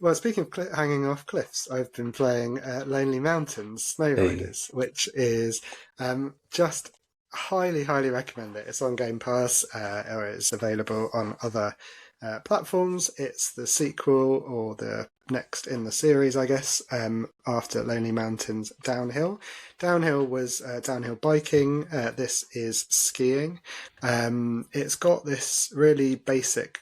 Well, speaking of hanging off cliffs, I've been playing Lonely Mountains Snow Riders, which is just highly recommend it. It's on Game Pass, or it's available on other platforms. It's the sequel or the next in the series, I guess, after Lonely Mountains Downhill. Downhill was downhill biking. This is skiing. It's got this really basic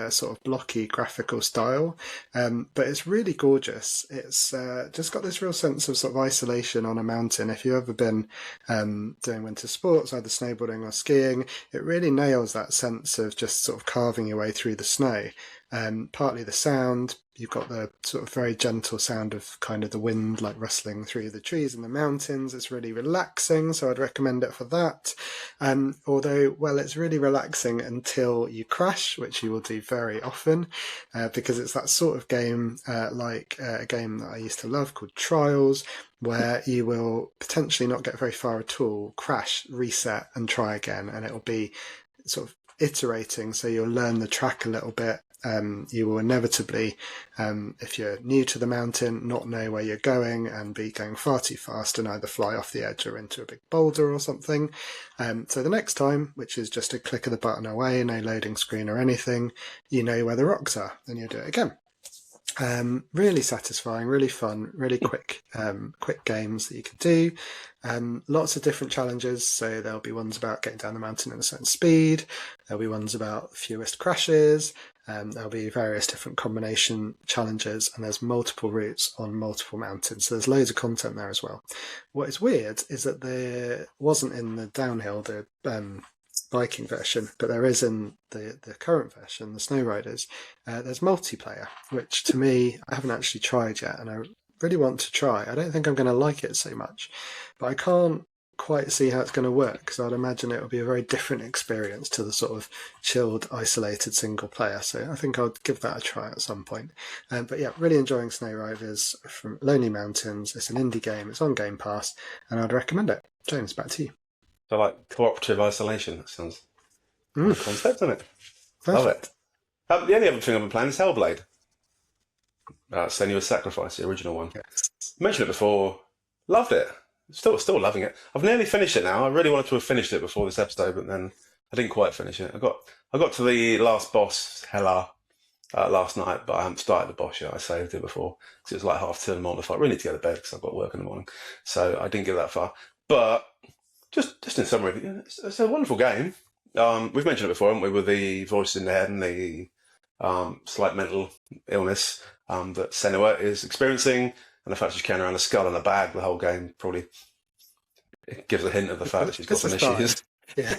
sort of blocky graphical style, but it's really gorgeous. It's just got this real sense of sort of isolation on a mountain. If you've ever been doing winter sports, either snowboarding or skiing, it really nails that sense of just sort of carving your way through the snow. Partly the sound, you've got the sort of very gentle sound of kind of the wind like rustling through the trees in the mountains. It's really relaxing, so I'd recommend it for that. Although, well, it's really relaxing until you crash, which you will do very often, because it's that sort of game, like a game that I used to love called Trials, where you will potentially not get very far at all, crash, reset, and try again, and it'll be sort of iterating, so you'll learn the track a little bit. You will inevitably, if you're new to the mountain, not know where you're going and be going far too fast and either fly off the edge or into a big boulder or something. So the next time, which is just a click of the button away, no loading screen or anything, you know where the rocks are, then you'll do it again. Really satisfying, really fun, really quick games that you can do. Lots of different challenges. So there'll be ones about getting down the mountain at a certain speed. There'll be ones about fewest crashes. There'll be various different combination challenges, and there's multiple routes on multiple mountains. So there's loads of content there as well. What is weird is that there wasn't in the downhill, the biking version, but there is in the current version, the Snow Riders. There's multiplayer, which to me, I haven't actually tried yet, and I really want to try. I don't think I'm going to like it so much, but I can't quite see how it's going to work, because I'd imagine it will be a very different experience to the sort of chilled, isolated single player. So I think I'll give that a try at some point. But yeah, really enjoying Snow Riders from Lonely Mountains. It's an indie game. It's on Game Pass, and I'd recommend it. James, back to you. So like cooperative isolation. That sounds a concept, doesn't it? Perfect. Love it. The only other thing I've been playing is Hellblade. Senua's Sacrifice, the original one. Yes. Mentioned it before. Loved it. Still loving it. I've nearly finished it now. I really wanted to have finished it before this episode, but then I didn't quite finish it. I got to the last boss, Hela, last night, but I haven't started the boss yet. I saved it before because it was like 2:30 on the fight. I really need to go to bed because I've got work in the morning, so I didn't get that far. But just in summary, it's a wonderful game. We've mentioned it before, haven't we, with the voice in the head and the slight mental illness that Senua is experiencing, and the fact she's carrying around a skull in a bag the whole game probably gives a hint of the fact that she's got some issues. Yeah.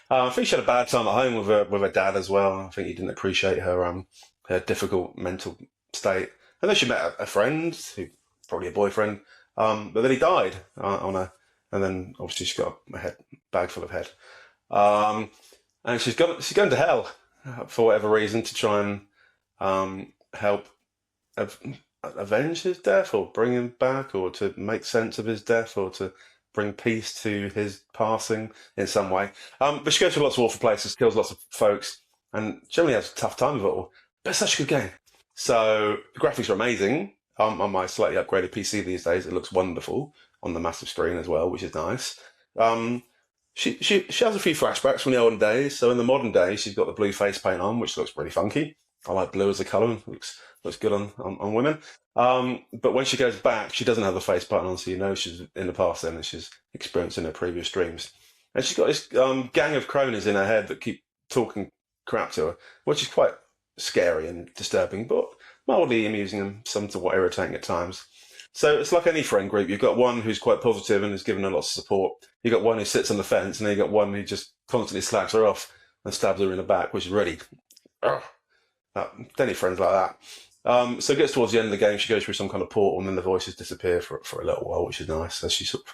I think she had a bad time at home with her dad as well. I think he didn't appreciate her difficult mental state. And then she met a friend, who probably a boyfriend, but then he died on her. And then obviously she's got a bag full of head. And she's going to hell for whatever reason to try and help avenge his death, or bring him back, or to make sense of his death, or to bring peace to his passing in some way. But she goes to lots of awful places, kills lots of folks, and generally has a tough time with it all. But it's such a good game. So the graphics are amazing. On my slightly upgraded PC these days, it looks wonderful on the massive screen as well, which is nice. She has a few flashbacks from the olden days. So in the modern day, she's got the blue face paint on, which looks pretty funky. I like blue as a colour. Looks good on women. But when she goes back, she doesn't have the face paint on, so you know she's in the past then, and she's experiencing her previous dreams. And she's got this gang of cronies in her head that keep talking crap to her, which is quite scary and disturbing, but mildly amusing and somewhat irritating at times. So it's like any friend group. You've got one who's quite positive and is giving her lots of support. You've got one who sits on the fence, and then you've got one who just constantly slacks her off and stabs her in the back, which is really... any friends like that. So it gets towards the end of the game, she goes through some kind of portal, and then the voices disappear for a little while, which is nice. So she sort of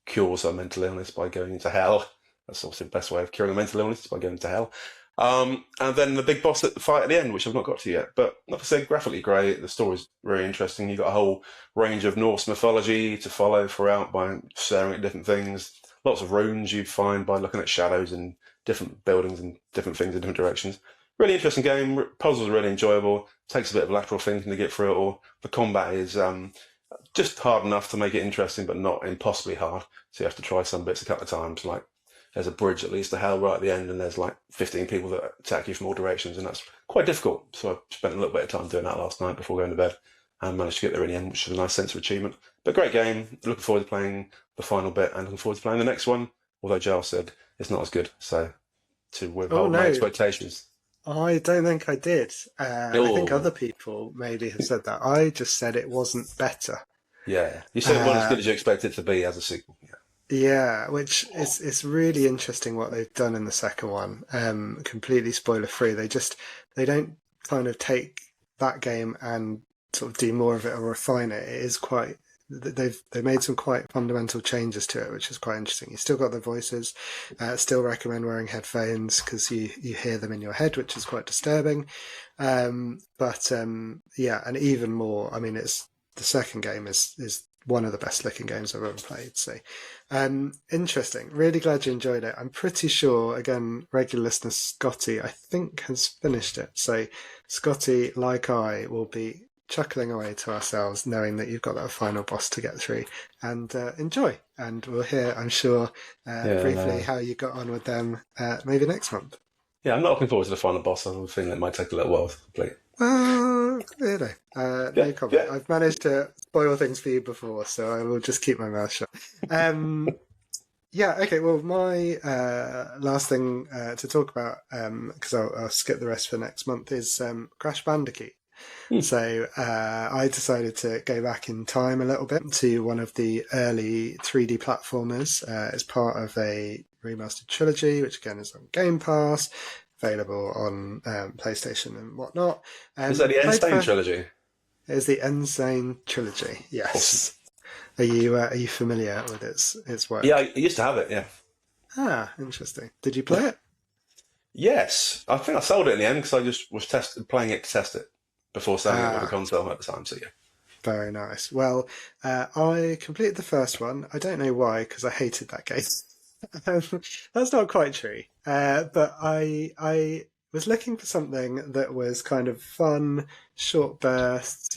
cures her mental illness by going into hell. That's obviously the best way of curing a mental illness, is by going into hell. And then the big boss fight at the end, which I've not got to yet. But like I said, graphically great. The story's very interesting. You've got a whole range of Norse mythology to follow throughout by staring at different things. Lots of runes you find by looking at shadows and different buildings and different things in different directions. Really interesting game. Puzzles are really enjoyable. Takes a bit of lateral thinking to get through it all. The combat is just hard enough to make it interesting, but not impossibly hard. So you have to try some bits a couple of times. Like there's a bridge that leads to hell right at the end, and there's like 15 people that attack you from all directions, and that's quite difficult. So I spent a little bit of time doing that last night before going to bed, and managed to get there in the end, which is a nice sense of achievement. But great game. Looking forward to playing the final bit, and looking forward to playing the next one. Although Giles said it's not as good, so to withhold my expectations. I don't think I did. I think other people maybe have said that. I just said it wasn't better. Yeah, you said it wasn't as good as you expected it to be as a sequel. Yeah, which it's really interesting what they've done in the second one. Completely spoiler free. They don't kind of take that game and sort of do more of it or refine it. It is quite. They've made some quite fundamental changes to it, which is quite interesting. You still got the voices. Still recommend wearing headphones because you hear them in your head, which is quite disturbing. Yeah, and even more. I mean, it's the second game is one of the best looking games I've ever played. So, interesting. Really glad you enjoyed it. I'm pretty sure, again, regular listener Scotty, I think, has finished it. So, Scotty, like I, will be chuckling away to ourselves knowing that you've got that final boss to get through, and enjoy. And we'll hear, I'm sure, briefly how you got on with them maybe next month. Yeah, I'm not looking forward to the final boss. I have a feeling it might take a little while to complete. No comment. Yeah. I've managed to spoil things for you before, so I will just keep my mouth shut. Yeah, okay, well, my last thing to talk about, because I'll skip the rest for next month, is Crash Bandicoot. So I decided to go back in time a little bit to one of the early 3D platformers as part of a remastered trilogy, which again is on Game Pass, available on PlayStation and whatnot. Is that the Insane trilogy? It is the Insane trilogy, yes. Awesome. Are you familiar with its work? Yeah, I used to have it, yeah. Ah, interesting. Did you play it? Yes. I think I sold it in the end because I just was playing it to test it before selling it with a console at the time, so yeah. Very nice. Well, I completed the first one. I don't know why, because I hated that game. That's not quite true. But I was looking for something that was kind of fun, short bursts,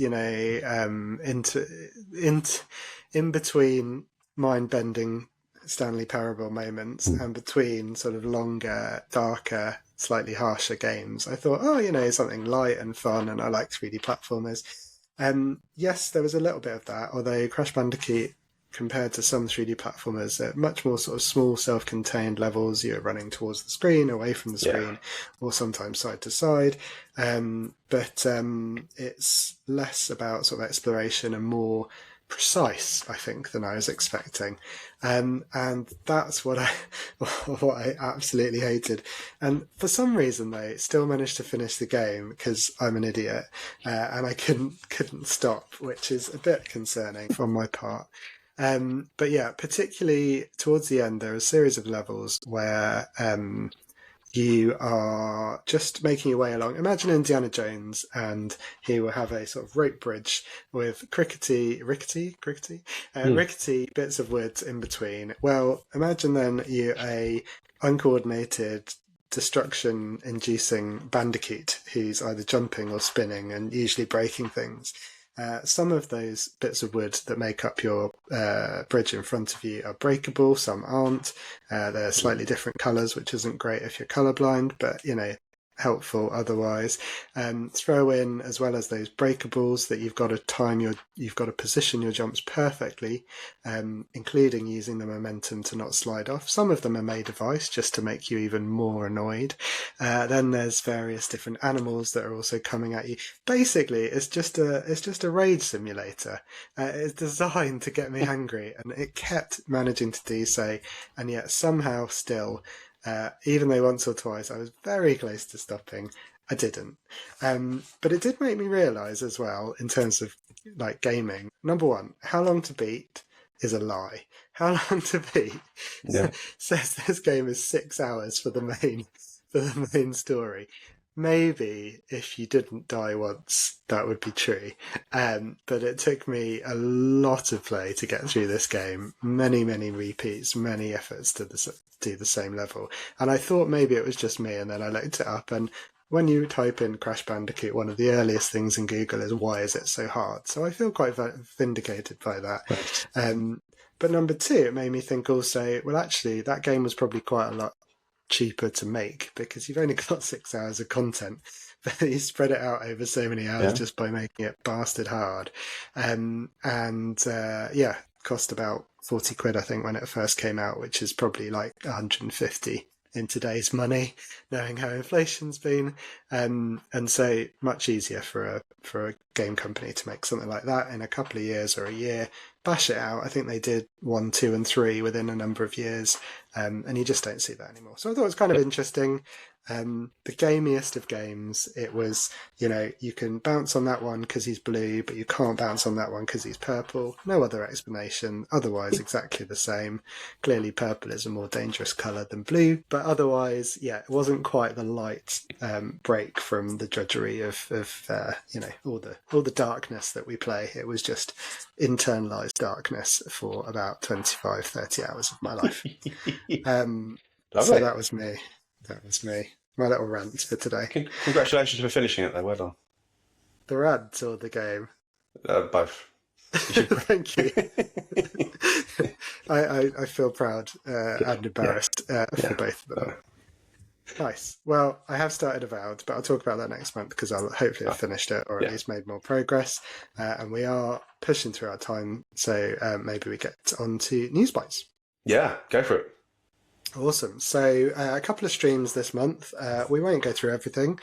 in between mind-bending Stanley Parable moments and between sort of longer, darker, slightly harsher games. I thought, something light and fun, and I like 3D platformers. Yes, there was a little bit of that, although Crash Bandicoot, compared to some 3D platformers, are much more sort of small, self-contained levels. You're running towards the screen, away from the screen, or sometimes side to side. But it's less about sort of exploration and more precise, I think, than I was expecting. And that's what I absolutely hated. And for some reason, they still managed to finish the game because I'm an idiot, and I couldn't stop, which is a bit concerning from my part. But yeah, particularly towards the end, there are a series of levels where you are just making your way along. Imagine Indiana Jones, and he will have a sort of rope bridge with rickety bits of wood in between. Well, imagine then you a uncoordinated, destruction-inducing bandicoot who's either jumping or spinning and usually breaking things. Some of those bits of wood that make up your bridge in front of you are breakable, some aren't. They're slightly different colours, which isn't great if you're colourblind, but helpful otherwise. Throw in, as well as those breakables, that you've got to position your jumps perfectly, including using the momentum to not slide off. Some of them are made of ice just to make you even more annoyed. Then there's various different animals that are also coming at you. Basically, it's just a rage simulator. It's designed to get me angry, and it kept managing to do so, and yet somehow still, even though once or twice I was very close to stopping, I didn't. But it did make me realise as well, in terms of like gaming, number one, how long to beat is a lie. How long to beat says this game is 6 hours for the main story. Maybe if you didn't die once, that would be true. But it took me a lot of play to get through this game. Many, many repeats, many efforts to do the same level. And I thought maybe it was just me, and then I looked it up, and when you type in Crash Bandicoot, one of the earliest things in Google is, why is it so hard? So I feel quite vindicated by that. Right. But number two, it made me think also, well, actually, that game was probably quite a lot cheaper to make, because you've only got 6 hours of content, but you spread it out over so many hours just by making it bastard hard. Cost about 40 quid, I think, when it first came out, which is probably like 150 in today's money, knowing how inflation's been. And so much easier for a game company to make something like that in a couple of years or a year, bash it out. I think they did 1, 2, and 3 within a number of years, and you just don't see that anymore. So I thought it was kind of interesting. The gamiest of games, it was, you can bounce on that one because he's blue, but you can't bounce on that one because he's purple. No other explanation. Otherwise, exactly the same. Clearly, purple is a more dangerous colour than blue, but otherwise, it wasn't quite the light break from the drudgery of all the darkness that we play. It was just internalized darkness for about 25, 30 hours of my life. So that was me. My little rant for today. Congratulations for finishing it, though. Well done. The rant or the game? Both. Thank you. I feel proud and embarrassed for both of them. Nice. Well, I have started Avowed, but I'll talk about that next month, because I'll hopefully have finished it, or at least made more progress. And we are pushing through our time, so maybe we get on to News Bytes. Yeah, go for it. Awesome. So a couple of streams this month. We won't go through everything,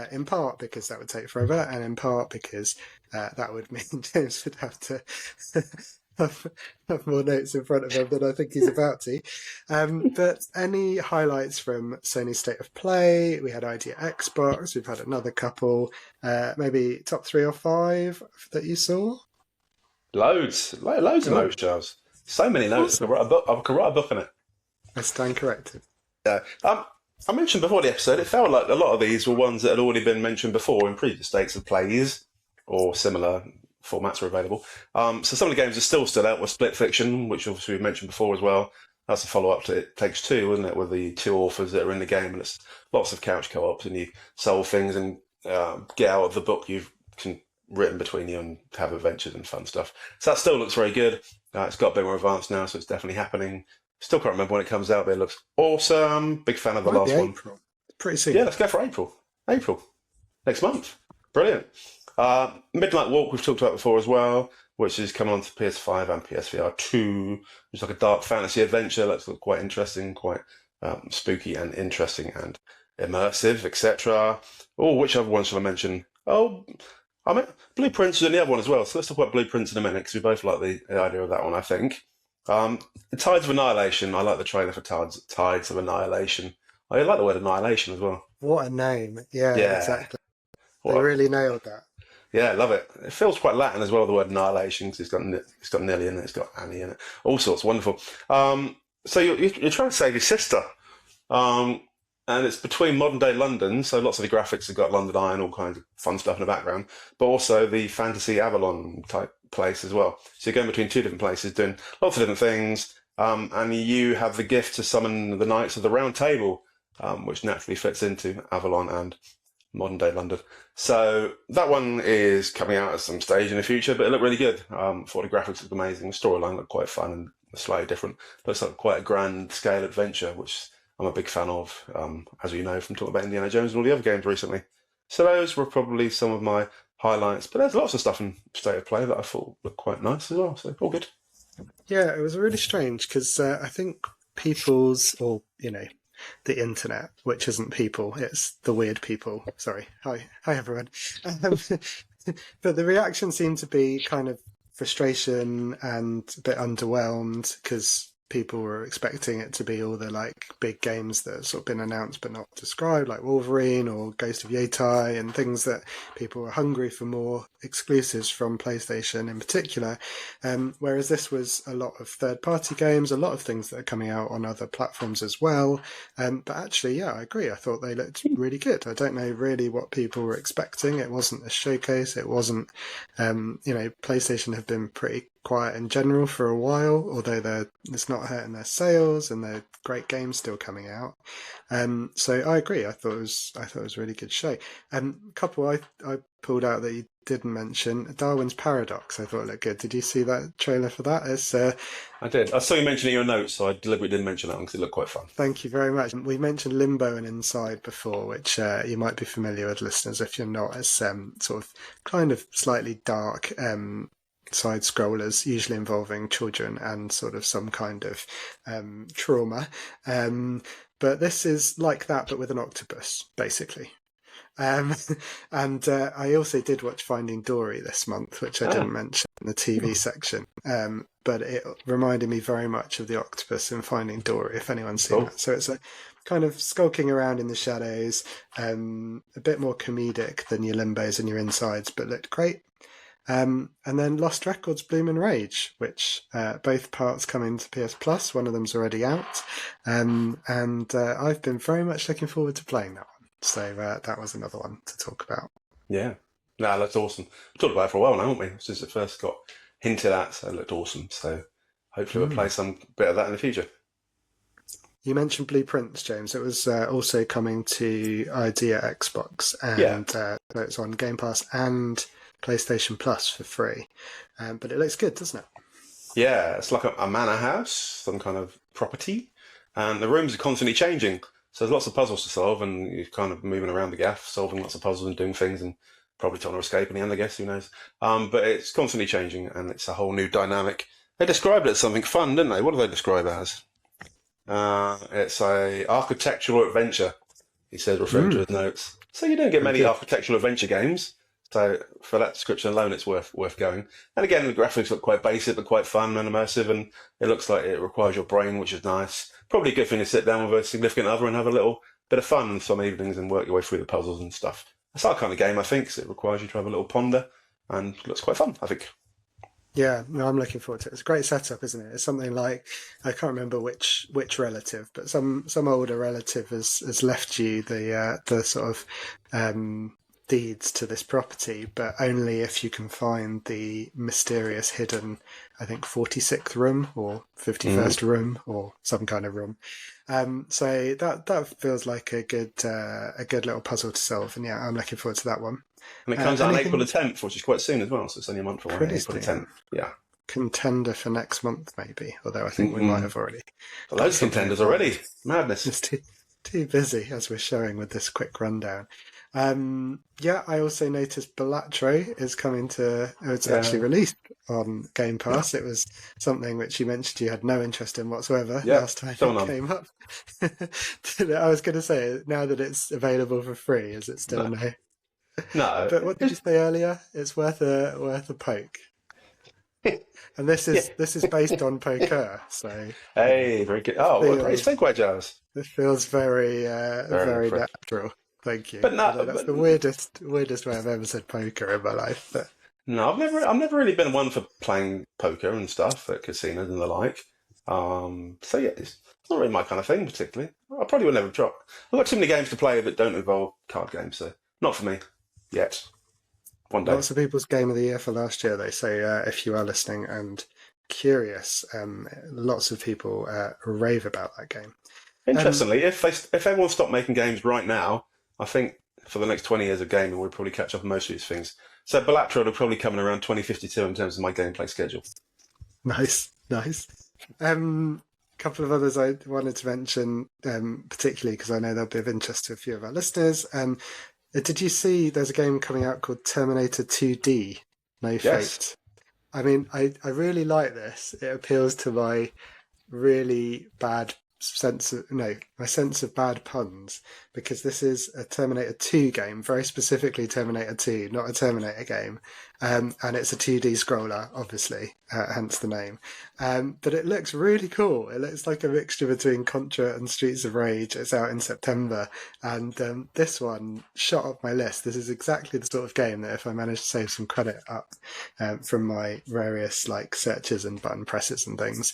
in part because that would take forever, and in part because that would mean James would have to have more notes in front of him than I think he's about to. But any highlights from Sony State of Play? We had Idea Xbox. We've had another couple. Maybe top 3 or 5 that you saw? Loads of notes, Charles. So many notes. Awesome. I could write a book on it. I stand corrected. Yeah. I mentioned before the episode, it felt like a lot of these were ones that had already been mentioned before in previous states of plays, or similar formats are available. So some of the games are still out with Split Fiction, which obviously we mentioned before as well. That's a follow-up to It Takes Two, isn't it, with the 2 authors that are in the game, and it's lots of couch co-ops, and you solve things and get out of the book you've written between you and have adventures and fun stuff. So that still looks very good. It's got a bit more advanced now, so it's definitely happening. Still can't remember when it comes out, but it looks awesome. Big fan of the last one. April. Pretty soon. Yeah, let's go for April. Next month. Brilliant. Midnight Walk we've talked about before as well, which is coming on to PS5 and PSVR 2. It's like a dark fantasy adventure. Looks quite interesting, quite spooky and interesting and immersive, etc. Oh, which other one shall I mention? Oh, I mean, Blueprints is in the other one as well. So let's talk about Blueprints in a minute, because we both like the idea of that one, I think. Tides of Annihilation. I like the trailer for Tides of Annihilation. I like the word annihilation as well. What a name. Yeah. Exactly. They really nailed that. Yeah, love it. It feels quite Latin as well, the word annihilation, because it's got Nelly in it, it's got Annie in it. All sorts, wonderful. So you're trying to save your sister. And it's between modern day London, so lots of the graphics have got London Eye and all kinds of fun stuff in the background, but also the fantasy Avalon type place as well. So you're going between 2 different places, doing lots of different things, and you have the gift to summon the Knights of the Round Table, which naturally fits into Avalon and modern day London. So that one is coming out at some stage in the future, but it looked really good. Thought the graphics looked amazing. The storyline looked quite fun and slightly different. Looks like quite a grand scale adventure, which I'm a big fan of, as we know from talking about Indiana Jones and all the other games recently. So those were probably some of my highlights, but there's lots of stuff in State of Play that I thought looked quite nice as well, so all good. Yeah, it was really strange because I think the internet, which isn't people, it's the weird people. Sorry. Hi everyone. Um, but the reaction seemed to be kind of frustration and a bit underwhelmed because people were expecting it to be all the like big games that have sort of been announced but not described, like Wolverine or Ghost of Yeti, and things that people were hungry for more exclusives from PlayStation in particular. Whereas this was a lot of third-party games, a lot of things that are coming out on other platforms as well. But actually, yeah, I agree. I thought they looked really good. I don't know really what people were expecting. It wasn't a showcase. It wasn't, PlayStation have been pretty quiet in general for a while, although it's not hurting their sales and they're great games still coming out. So I agree. I thought it was a really good show. A couple I pulled out that you didn't mention, Darwin's Paradox. I thought it looked good. Did you see that trailer for that? I did. I saw you mention it in your notes, so I deliberately didn't mention that one because it looked quite fun. Thank you very much. We mentioned Limbo and Inside before, which you might be familiar with, listeners. If you're not, as sort of kind of slightly dark side scrollers, usually involving children and sort of some kind of trauma. But this is like that, but with an octopus, basically. And I also did watch Finding Dory this month, which I didn't mention in the TV section. But it reminded me very much of the octopus in Finding Dory, if anyone's seen that. So it's a kind of skulking around in the shadows, a bit more comedic than your Limbos and your Insides, but looked great. And then Lost Records Bloom and Rage, which both parts come into PS Plus. One of them's already out. And I've been very much looking forward to playing that one. So that was another one to talk about. Yeah. No, that's awesome. We've talked about it for a while now, haven't we? Since it first got hinted at, so it looked awesome. So hopefully we'll play some bit of that in the future. You mentioned Blueprints, James. It was also coming to Idea Xbox, and it's on Game Pass and PlayStation Plus for free. But it looks good, doesn't it? Yeah, it's like a manor house, some kind of property, and the rooms are constantly changing. So there's lots of puzzles to solve, and you're kind of moving around the gaff, solving lots of puzzles and doing things, and probably trying to escape in the end, I guess, who knows. But it's constantly changing, and it's a whole new dynamic. They described it as something fun, didn't they? What do they describe it as? It's a architectural adventure, he says, referring to his notes. So you don't get many architectural adventure games. So for that description alone, it's worth going. And again, the graphics look quite basic, but quite fun and immersive, and it looks like it requires your brain, which is nice. Probably a good thing to sit down with a significant other and have a little bit of fun some evenings and work your way through the puzzles and stuff. That's that kind of game, I think, so it requires you to have a little ponder, and looks quite fun, I think. Yeah, no, I'm looking forward to it. It's a great setup, isn't it? It's something like, I can't remember which relative, but some older relative has left you the sort of deeds to this property, but only if you can find the mysterious hidden, I think, 46th room or 51st room or some kind of room. So that feels like a good little puzzle to solve, and yeah, I'm looking forward to that one. And it comes out on April the 10th, which is quite soon as well, so it's only a month away. Pretty April the 10th, yeah. Contender for next month, maybe, although I think we might have already. Loads of contenders already. Madness. Just too busy, as we're showing with this quick rundown. I also noticed Balatro is coming to. It's actually released on Game Pass. It was something which you mentioned you had no interest in whatsoever last time it came up. I was going to say, now that it's available for free, is it still no? No. But what did you say earlier? It's worth a poke. And this is based on poker, so hey, very good. Oh, what a great segue, Giles. It feels very natural. Thank you. But no, that's the weirdest way I've ever said poker in my life. But no, I've never really been one for playing poker and stuff at casinos and the like. So yeah, it's not really my kind of thing particularly. I probably would never try. I've got too many games to play that don't involve card games, so not for me yet. One day. Lots of people's game of the year for last year, they say, if you are listening and curious, lots of people rave about that game. Interestingly, if everyone stopped making games right now, I think for the next 20 years of gaming, we'll probably catch up on most of these things. So Balatro will probably come in around 2052 in terms of my gameplay schedule. Nice, nice. Couple of others I wanted to mention, particularly because I know they'll be of interest to a few of our listeners. Did you see there's a game coming out called Terminator 2D, No Fate? Yes. I mean, I really like this. It appeals to my really bad my sense of bad puns, because this is a Terminator 2 game, very specifically Terminator 2, not a Terminator game. And it's a 2D scroller, obviously, hence the name. But it looks really cool. It looks like a mixture between Contra and Streets of Rage. It's out in September. And this one shot up my list. This is exactly the sort of game that if I manage to save some credit up from my various searches and button presses and things,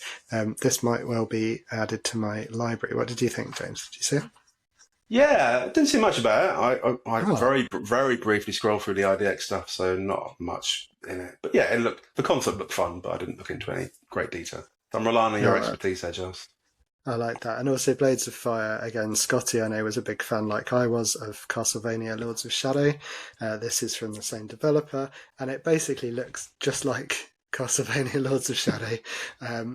this might well be added to my library. What did you think, James? Did you see it? Yeah, I didn't see much about it. I very, very briefly scrolled through the IDX stuff, so not much in it. But yeah, the concept looked fun, but I didn't look into any great detail. So I'm relying on your expertise there, Giles. I like that. And also Blades of Fire, again, Scotty, I know, was a big fan, like I was, of Castlevania Lords of Shadow. This is from the same developer, and it basically looks just like Castlevania Lords of Shadow,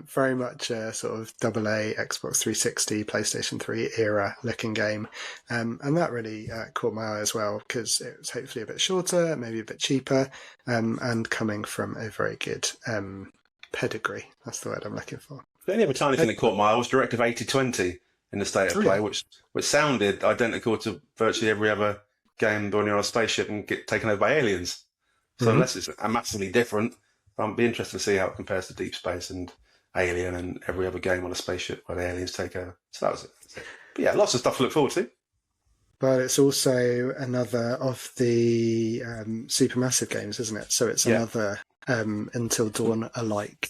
very much a sort of AA Xbox 360, PlayStation 3 era looking game. And that really caught my eye as well, because it was hopefully a bit shorter, maybe a bit cheaper, and coming from a very good pedigree. That's the word I'm looking for. The only other tiny thing that caught my eye was Directive 8020 in the state of play, which sounded identical to virtually every other game when you're on a spaceship and get taken over by aliens. So unless it's massively different, I'd be interested to see how it compares to Deep Space and Alien and every other game on a spaceship where the aliens take over. So that was it. But yeah, lots of stuff to look forward to. But it's also another of the Supermassive games, isn't it? So it's another Until Dawn alike,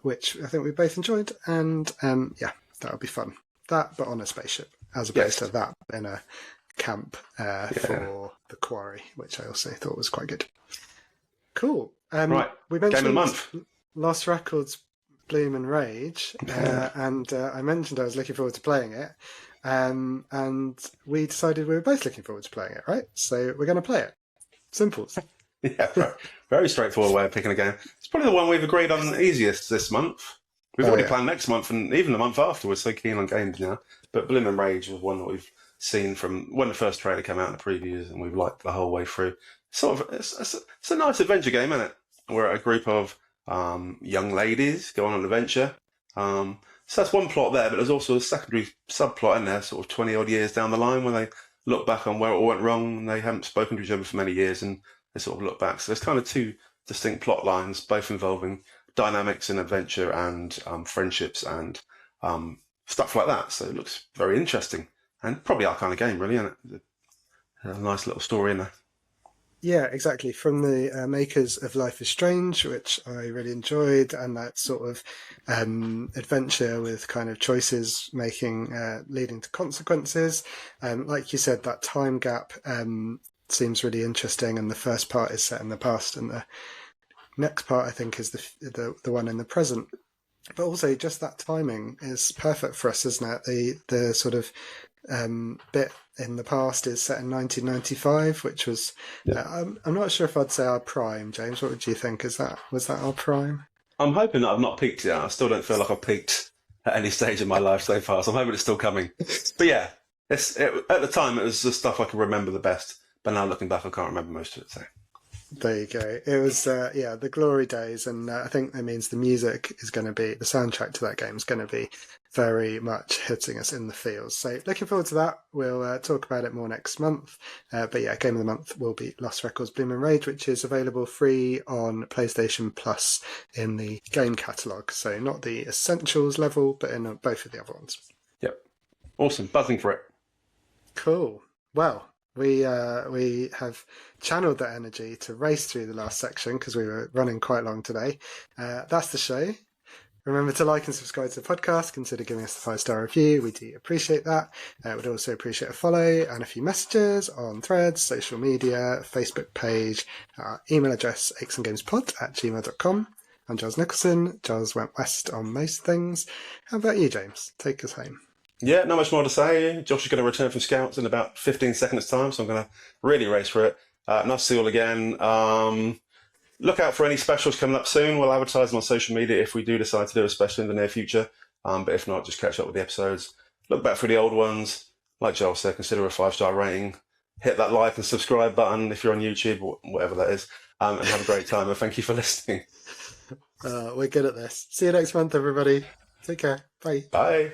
which I think we both enjoyed. And that'll be fun. That, but on a spaceship, as opposed to that in a camp for the Quarry, which I also thought was quite good. Cool. Right, we mentioned Game of the Month. Lost Records, Bloom and Rage, and I mentioned I was looking forward to playing it, and we decided we were both looking forward to playing it, right? So we're going to play it. Simple. Yeah, very straightforward way of picking a game. It's probably the one we've agreed on easiest this month. We've already planned next month and even the month after. We're so keen on games now. But Bloom and Rage was one that we've seen from when the first trailer came out in the previews, and we've liked the whole way through. It's a nice adventure game, isn't it? Where a group of young ladies go on an adventure. So that's one plot there, but there's also a secondary subplot in there, sort of 20 odd years down the line, where they look back on where it all went wrong, and they haven't spoken to each other for many years, and they sort of look back. So there's kind of two distinct plot lines, both involving dynamics in adventure and friendships and stuff like that. So it looks very interesting, and probably our kind of game, really, isn't it? A nice little story in there. Yeah, exactly. From the makers of Life is Strange, which I really enjoyed, and that sort of adventure with kind of choices making leading to consequences. Like you said, that time gap seems really interesting, and the first part is set in the past, and the next part, I think, is the one in the present. But also, just that timing is perfect for us, isn't it? The sort of bit in the past is set in 1995, which was I'm not sure if I'd say our prime. James, what would you think? Was that our prime? I'm hoping that I've not peaked yet. I still don't feel like I've peaked at any stage in my life so far, so I'm hoping it's still coming. But yeah, at the time it was the stuff I can remember the best, but now looking back I can't remember most of it. So there you go. It was the glory days, and I think that means the music is going to be, the soundtrack to that game is going to be very much hitting us in the feels. So looking forward to that. We'll talk about it more next month. But yeah, Game of the Month will be Lost Records Bloom and Rage, which is available free on PlayStation Plus in the game catalogue. So not the Essentials level, but in both of the other ones. Yep. Awesome. Buzzing for it. Cool. Well, we have channeled that energy to race through the last section because we were running quite long today. That's the show. Remember to like and subscribe to the podcast. Consider giving us a 5-star review. We do appreciate that. We'd also appreciate a follow and a few messages on Threads, social media, Facebook page, our email address, akesandgamespod@gmail.com. I'm Giles Nicholson. Giles went west on most things. How about you, James? Take us home. Yeah, not much more to say. Josh is going to return from Scouts in about 15 seconds' time, so I'm going to really race for it. Nice to see you all again. Look out for any specials coming up soon. We'll advertise them on social media if we do decide to do a special in the near future. But if not, just catch up with the episodes. Look back through the old ones. Like Joel said, consider a 5-star rating. Hit that like and subscribe button if you're on YouTube or whatever that is. And have a great time. And thank you for listening. We're good at this. See you next month, everybody. Take care. Bye. Bye.